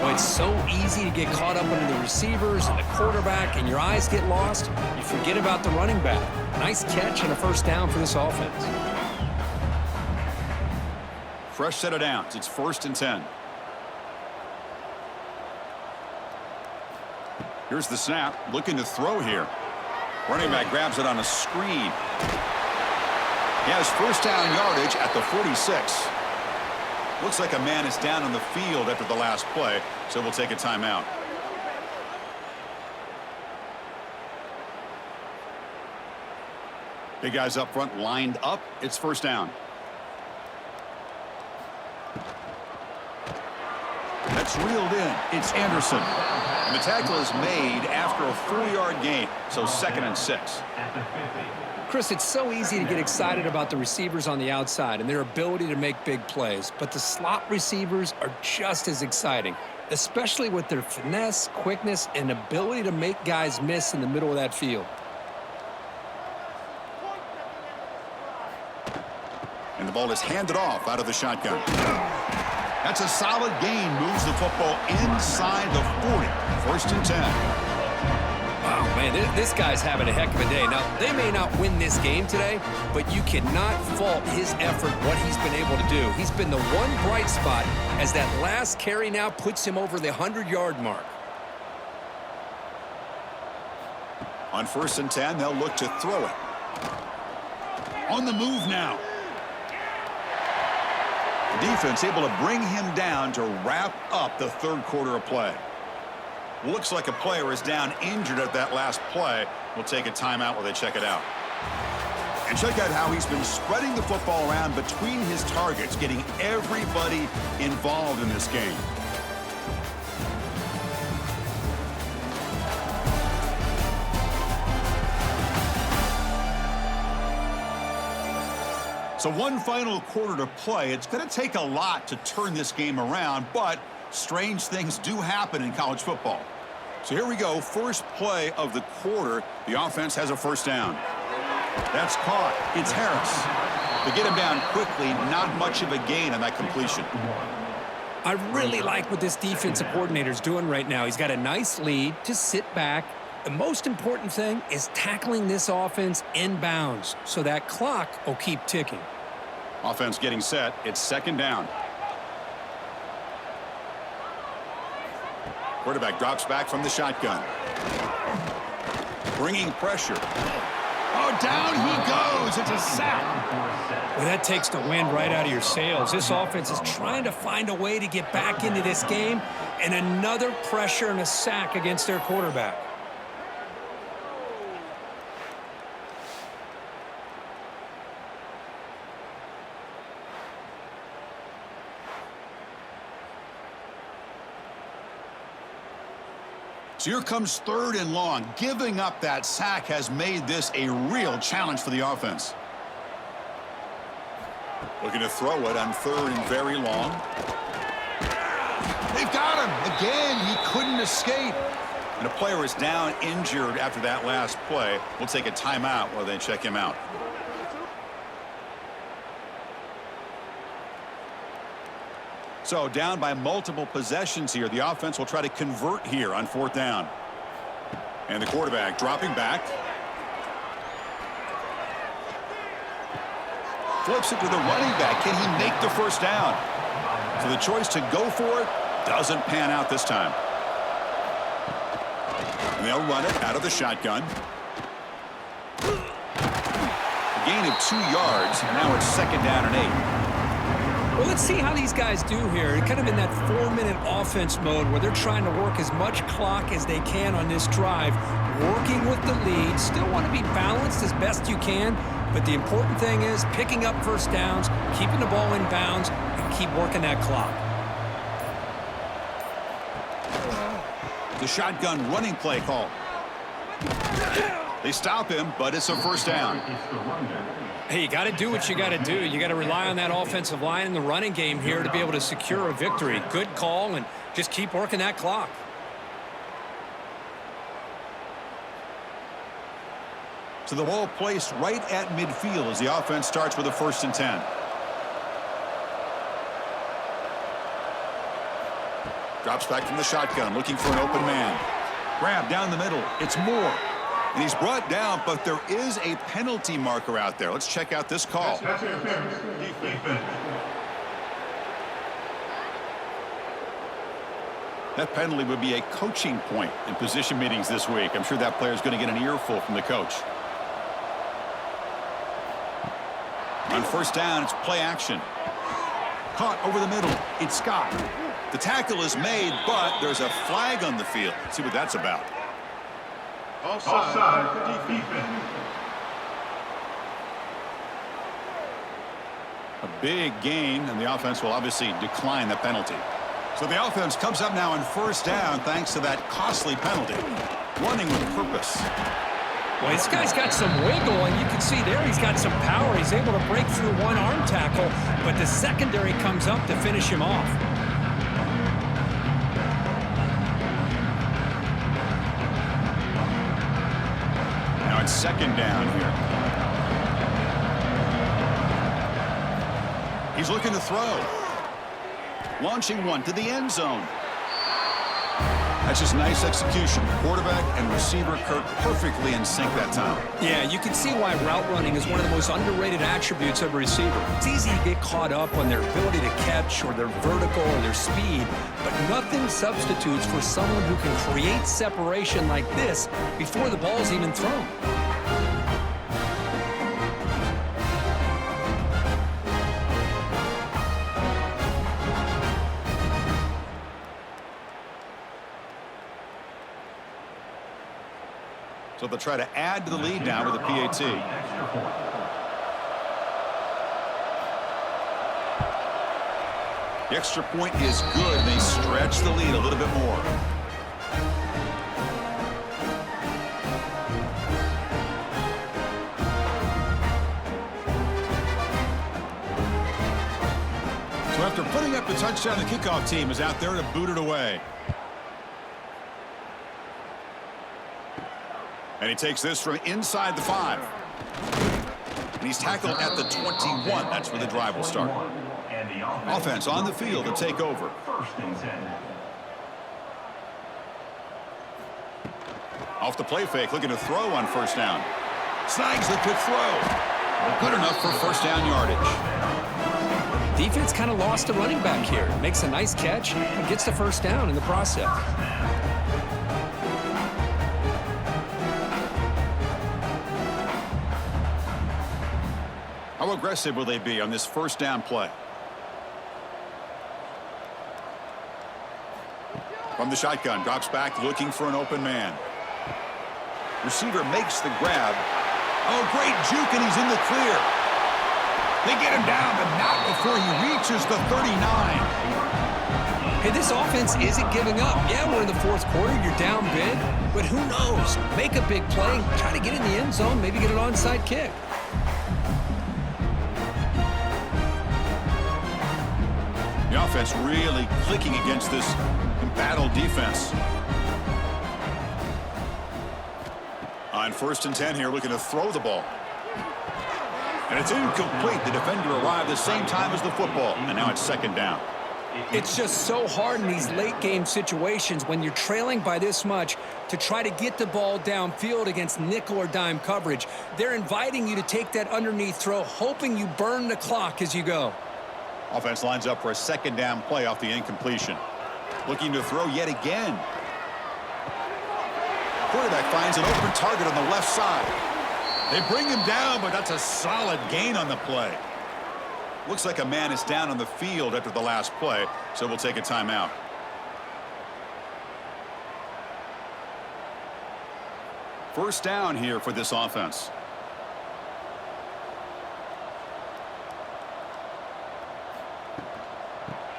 Well, it's so easy to get caught up under the receivers and the quarterback, and your eyes get lost. You forget about the running back. Nice catch and a first down for this offense. Fresh set of downs. It's 1st and 10. Here's the snap. Looking to throw here. Running back grabs it on a screen. He has first down yardage at the 46. Looks like a man is down on the field after the last play, so we'll take a timeout. Big guys up front lined up. It's first down. That's reeled in. It's Anderson. And the tackle is made after a 4-yard gain, so 2nd and 6. Chris, it's so easy to get excited about the receivers on the outside and their ability to make big plays, but the slot receivers are just as exciting, especially with their finesse, quickness, and ability to make guys miss in the middle of that field. And the ball is handed off out of the shotgun. That's a solid gain. Moves the football inside the 40. 1st and 10. Wow, man, this guy's having a heck of a day. Now, they may not win this game today, but you cannot fault his effort, what he's been able to do. He's been the one bright spot as that last carry now puts him over the 100-yard mark. On 1st and 10, they'll look to throw it. On the move now. The defense able to bring him down to wrap up the 3rd quarter of play. Looks like a player is down injured at that last play. We'll take a timeout while they check it out. And check out how he's been spreading the football around between his targets, getting everybody involved in this game. So one final quarter to play. It's going to take a lot to turn this game around, but strange things do happen in college football. So here we go. First play of the quarter. The offense has a first down. That's caught. It's Harris. They get him down quickly. Not much of a gain on that completion. I really like what this defensive coordinator is doing right now. He's got a nice lead to sit back. The most important thing is tackling this offense inbounds so that clock will keep ticking. Offense getting set. It's 2nd down. Quarterback drops back from the shotgun. Bringing pressure. Oh, down he goes. It's a sack. Well, that takes the wind right out of your sails. This offense is trying to find a way to get back into this game, and another pressure and a sack against their quarterback. So here comes 3rd and long. Giving up that sack has made this a real challenge for the offense. Looking to throw it on 3rd and very long. They've got him. Again, he couldn't escape. And a player is down injured after that last play. We'll take a timeout while they check him out. So down by multiple possessions here. The offense will try to convert here on 4th down. And the quarterback dropping back. Flips it to the running back. Can he make the first down? So the choice to go for it doesn't pan out this time. And they'll run it out of the shotgun. A gain of 2 yards. Now it's 2nd down and 8. Well, let's see how these guys do here. Kind of in that 4-minute offense mode where they're trying to work as much clock as they can on this drive, working with the lead. Still want to be balanced as best you can, but the important thing is picking up first downs, keeping the ball in bounds, and keep working that clock. The shotgun running play call. They stop him, but it's a first down. Hey, you got to do what you got to do. You got to rely on that offensive line in the running game here to be able to secure a victory. Good call, and just keep working that clock. So the ball placed right at midfield as the offense starts with a 1st and 10. Drops back from the shotgun, looking for an open man. Grab down the middle. It's Moore. And he's brought down, but there is a penalty marker out there. Let's check out this call. That penalty would be a coaching point in position meetings this week. I'm sure that player is going to get an earful from the coach. On 1st down, it's play action. Caught over the middle. It's Scott. The tackle is made, but there's a flag on the field. Let's see what that's about. Offside. Defense. A big gain, and the offense will obviously decline the penalty. So the offense comes up now on 1st down thanks to that costly penalty. Running with purpose. Well, this guy's got some wiggle, and you can see there he's got some power. He's able to break through one arm tackle, but the secondary comes up to finish him off. Now it's 2nd down here. He's looking to throw. Launching one to the end zone. That's just nice execution. Quarterback and receiver Kirk perfectly in sync that time. Yeah, you can see why route running is one of the most underrated attributes of a receiver. It's easy to get caught up on their ability to catch or their vertical or their speed, but nothing substitutes for someone who can create separation like this before the ball's even thrown. So they'll try to add to the lead now with a PAT. The extra point is good, and they stretch the lead a little bit more. So after putting up the touchdown, the kickoff team is out there to boot it away. And he takes this from inside the 5. And he's tackled at the 21. That's where the drive will start. Offense on the field to take over. 1st and 10. Off the play fake, looking to throw on 1st down. Snags the quick throw. Good enough for 1st down yardage. Defense kind of lost a running back here. Makes a nice catch and gets the 1st down in the process. How aggressive will they be on this 1st down play? From the shotgun, drops back, looking for an open man. Receiver makes the grab. Oh, great juke, and he's in the clear. They get him down, but not before he reaches the 39. Hey, this offense isn't giving up. Yeah, we're in the 4th quarter. You're down big, but who knows? Make a big play, try to get in the end zone, maybe get an onside kick. The offense really clicking against this embattled defense. On 1st and 10 here, looking to throw the ball. And it's incomplete. The defender arrived the same time as the football, and now it's 2nd down. It's just so hard in these late-game situations when you're trailing by this much to try to get the ball downfield against nickel or dime coverage. They're inviting you to take that underneath throw, hoping you burn the clock as you go. Offense lines up for a 2nd down play off the incompletion. Looking to throw yet again. Quarterback finds an open target on the left side. They bring him down, but that's a solid gain on the play. Looks like a man is down on the field after the last play, so we'll take a timeout. First down here for this offense.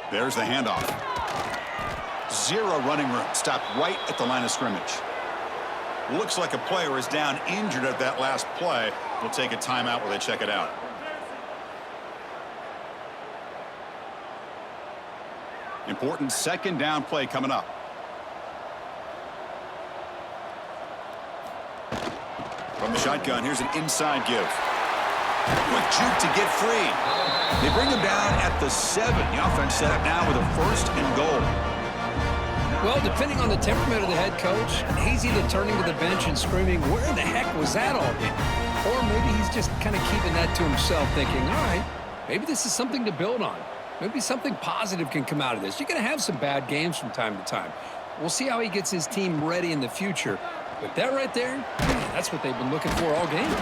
There's the handoff. Zero running room. Stopped right at the line of scrimmage. Looks like a player is down injured at that last play. We'll take a timeout while they check it out. Important second down play coming up. From the shotgun, here's an inside give. Quick juke to get free. They bring him down at the 7. The offense set up now with a 1st and goal. Well, depending on the temperament of the head coach, he's either turning to the bench and screaming, where the heck was that all day? Or maybe he's just kind of keeping that to himself, thinking, all right, maybe this is something to build on. Maybe something positive can come out of this. You're going to have some bad games from time to time. We'll see how he gets his team ready in the future. But that right there, that's what they've been looking for all game.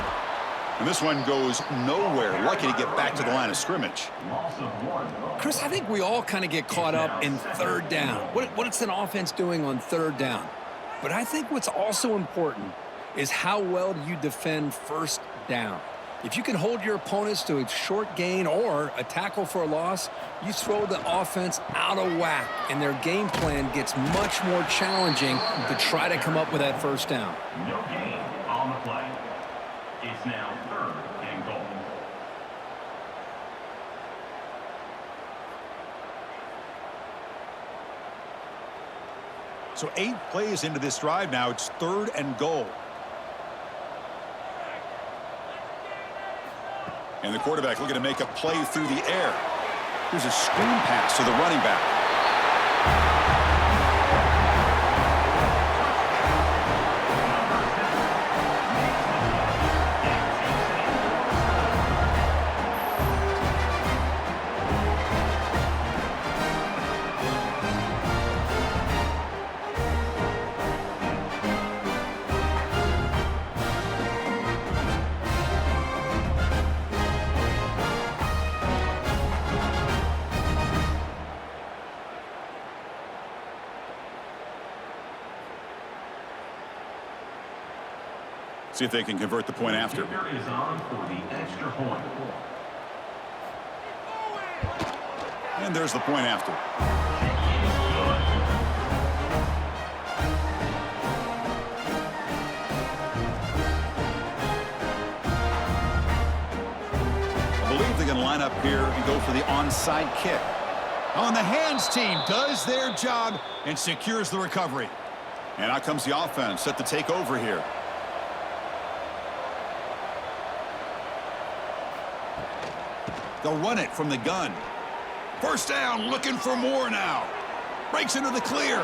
And this one goes nowhere. Lucky to get back to the line of scrimmage. Chris, I think we all kind of get caught up in third down. What's an offense doing on third down? But I think what's also important is how well do you defend first down. If you can hold your opponents to a short gain or a tackle for a loss, you throw the offense out of whack, and their game plan gets much more challenging to try to come up with that first down. No gain on the play. It's now 3rd and goal. So 8 plays into this drive now. It's 3rd and goal. And the quarterback looking to make a play through the air. Here's a screen pass to the running back. See if they can convert the point after. Kicker is on for the extra point. And there's the point after. I believe they're going to line up here and go for the onside kick. On the hands team does their job and secures the recovery. And out comes the offense set to take over here. They'll run it from the gun. First down, looking for more now. Breaks into the clear.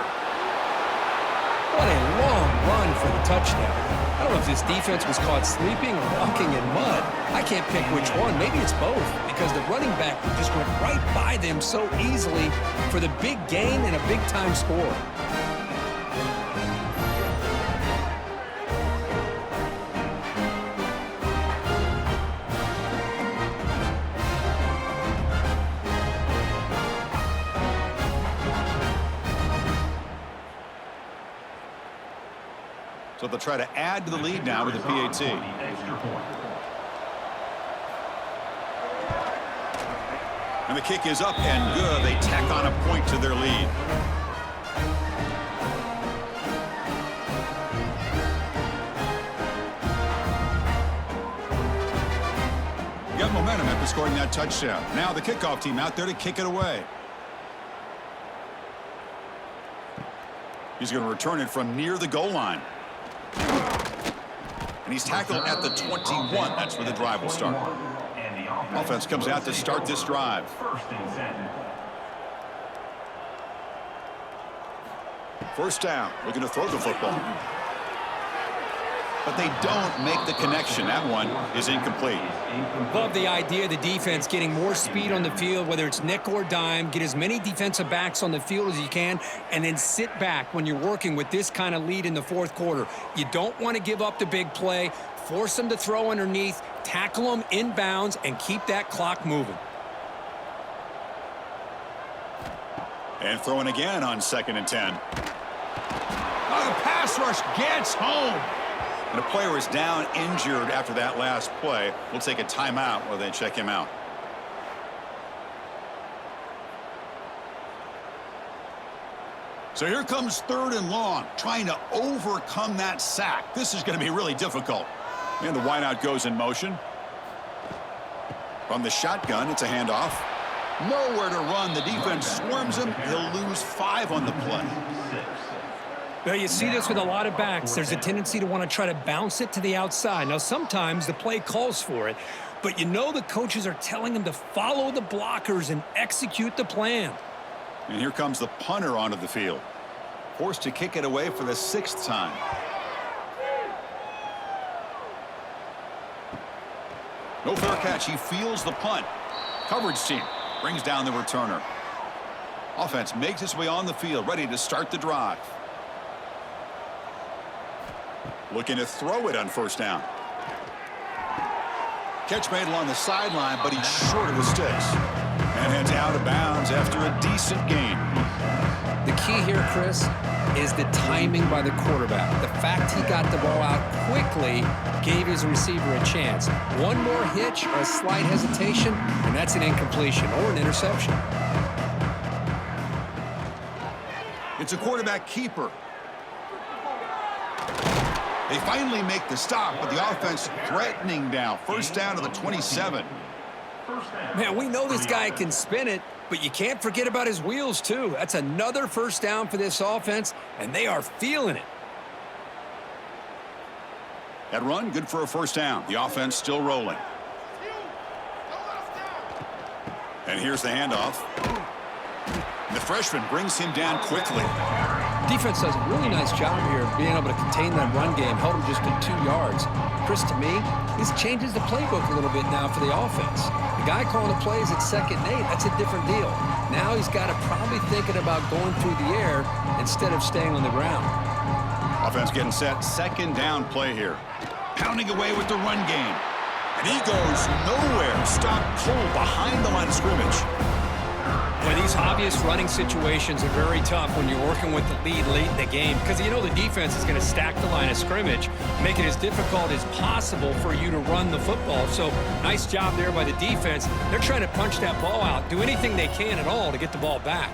What a long run for the touchdown. I don't know if this defense was caught sleeping or walking in mud. I can't pick which one. Maybe it's both, because the running back just went right by them so easily for the big gain and a big-time score. So they'll try to add to the lead now with the PAT. And the kick is up and good. They tack on a point to their lead. Got momentum after scoring that touchdown. Now the kickoff team out there to kick it away. He's going to return it from near the goal line. And he's tackled at the 21. That's where the drive will start. Offense comes out to start this drive. First down, looking to throw the football. But they don't make the connection. That one is incomplete. Love the idea of the defense getting more speed on the field, whether it's nickel or dime. Get as many defensive backs on the field as you can, and then sit back when you're working with this kind of lead in the fourth quarter. You don't want to give up the big play. Force them to throw underneath, tackle them inbounds, and keep that clock moving. And throwing again on 2nd and 10. Oh, the pass rush gets home. And a player is down injured after that last play. We'll take a timeout while they check him out. So here comes 3rd and long, trying to overcome that sack. This is going to be really difficult. And the wideout goes in motion. From the shotgun, it's a handoff. Nowhere to run. The defense swarms him. He'll lose 5 on the play. Well, you see this with a lot of backs. There's a tendency to want to try to bounce it to the outside. Now, sometimes the play calls for it, but you know the coaches are telling them to follow the blockers and execute the plan. And here comes the punter onto the field. Forced to kick it away for the 6th time. No fair catch. He feels the punt. Coverage team brings down the returner. Offense makes its way on the field, ready to start the drive. Looking to throw it on 1st down. Catch made along the sideline, but he's short of the sticks. And heads out of bounds after a decent gain. The key here, Chris, is the timing by the quarterback. The fact he got the ball out quickly gave his receiver a chance. One more hitch or a slight hesitation, and that's an incompletion or an interception. It's a quarterback keeper. They finally make the stop, but the offense threatening now. 1st down to the 27. Man, we know this guy can spin it, but you can't forget about his wheels, too. That's another 1st down for this offense, and they are feeling it. That run, good for a 1st down. The offense still rolling. And here's the handoff. The freshman brings him down quickly. Defense does a really nice job here of being able to contain that run game, held him just to 2 yards. Chris, to me, this changes the playbook a little bit now for the offense. The guy calling the plays at 2nd and 8, that's a different deal. Now he's got to probably thinking about going through the air instead of staying on the ground. Offense getting set. 2nd down play here. Pounding away with the run game. And he goes nowhere. Stop cold behind the line of scrimmage. Well, these obvious running situations are very tough when you're working with the lead late in the game because you know the defense is going to stack the line of scrimmage, make it as difficult as possible for you to run the football. So nice job there by the defense. They're trying to punch that ball out, do anything they can at all to get the ball back.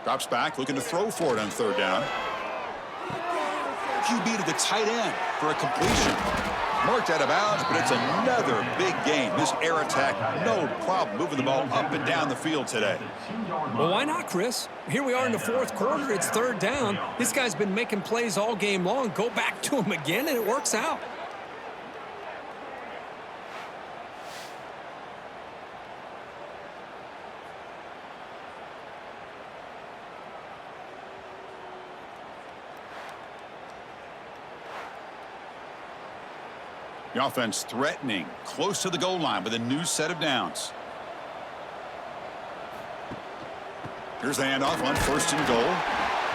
Drops back, looking to throw for it on 3rd down. QB to the tight end for a completion. Marked out of bounds, but it's another big game. This air attack, no problem moving the ball up and down the field today. Well, why not, Chris? Here we are in the 4th quarter. It's 3rd down. This guy's been making plays all game long. Go back to him again, and it works out. The offense threatening, close to the goal line with a new set of downs. Here's the handoff on 1st and goal.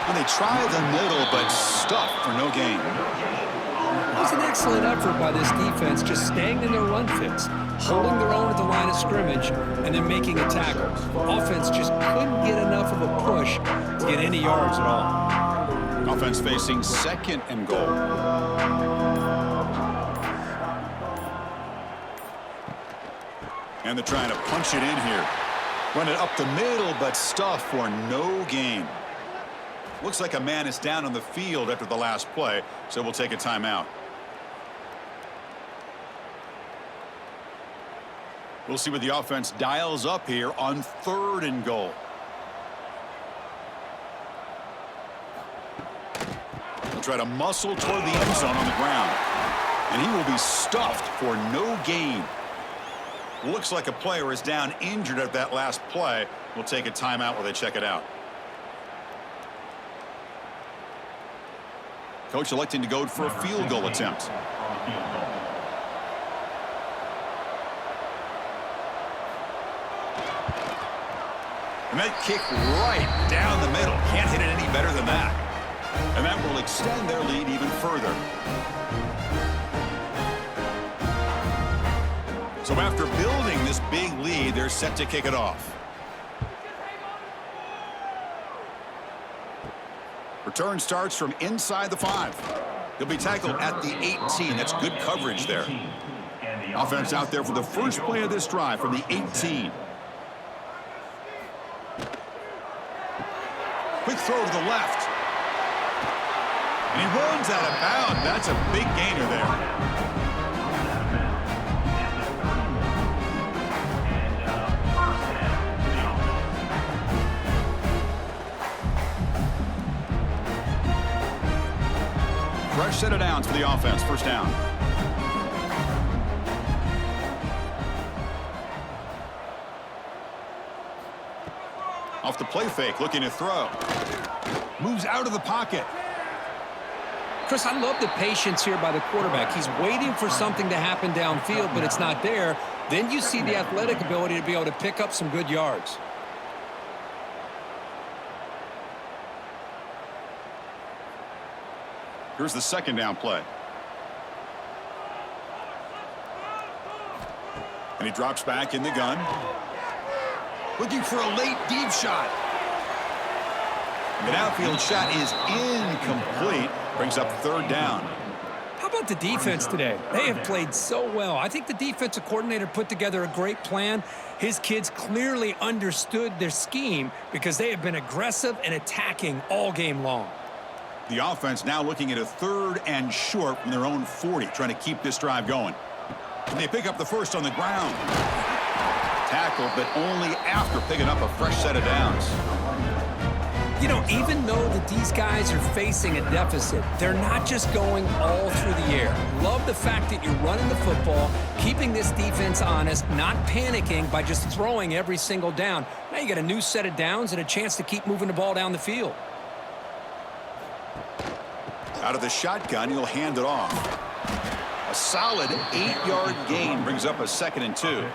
And they try the middle, but stuffed for no gain. It was an excellent effort by this defense, just staying in their run fits, holding their own at the line of scrimmage, and then making a tackle. Offense just couldn't get enough of a push to get any yards at all. Offense facing 2nd and goal. And they're trying to punch it in here. Run it up the middle, but stuff for no gain. Looks like a man is down on the field after the last play, so we'll take a timeout. We'll see what the offense dials up here on 3rd and goal. He'll try to muscle toward the end zone on the ground. And he will be stuffed for no gain. Looks like a player is down injured at that last play. We'll take a timeout while they check it out. Coach electing to go for a field goal attempt. And that kick right down the middle. Can't hit it any better than that. And that will extend their lead even further. So after building this big lead, they're set to kick it off. Return starts from inside the 5. He'll be tackled at the 18. That's good coverage there. Offense out there for the first play of this drive from the 18. Quick throw to the left. And he runs out of bounds. That's a big gainer there. Fresh set of downs for the offense. First down. Off the play fake, looking to throw. Moves out of the pocket. Chris, I love the patience here by the quarterback. He's waiting for something to happen downfield, but it's not there. Then you see the athletic ability to be able to pick up some good yards. Here's the second down play. And he drops back in the gun. Looking for a late deep shot. The outfield shot is incomplete. Brings up third down. How about the defense today? They have played so well. I think the defensive coordinator put together a great plan. His kids clearly understood their scheme because they have been aggressive and attacking all game long. The offense now looking at a 3rd and short from their own 40, trying to keep this drive going. And they pick up the first on the ground. Tackle, but only after picking up a fresh set of downs. You know, even though that these guys are facing a deficit, they're not just going all through the air. Love the fact that you're running the football, keeping this defense honest, not panicking by just throwing every single down. Now you got a new set of downs and a chance to keep moving the ball down the field. Out of the shotgun, he'll hand it off. A solid 8-yard gain brings up a 2nd and 2.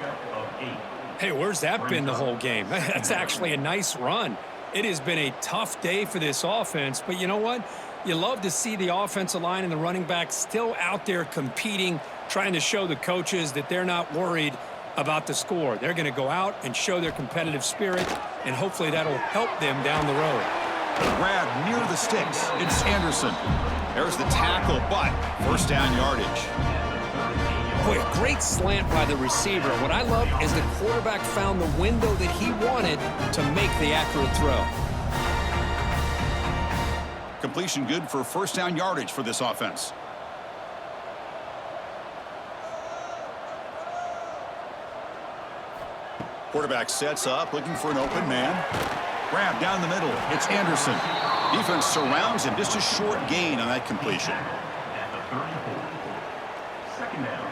Hey, where's that been the whole game? That's actually a nice run. It has been a tough day for this offense, but you know what? You love to see the offensive line and the running backs still out there competing, trying to show the coaches that they're not worried about the score. They're going to go out and show their competitive spirit, and hopefully that'll help them down the road. Grab near the sticks. It's Anderson. There's the tackle, but first down yardage. Boy, a great slant by the receiver. What I love is the quarterback found the window that he wanted to make the accurate throw. Completion good for first down yardage for this offense. Quarterback sets up, looking for an open man. Grab down the middle. It's Anderson. Defense surrounds him. Just a short gain on that completion. At the 34. Second down.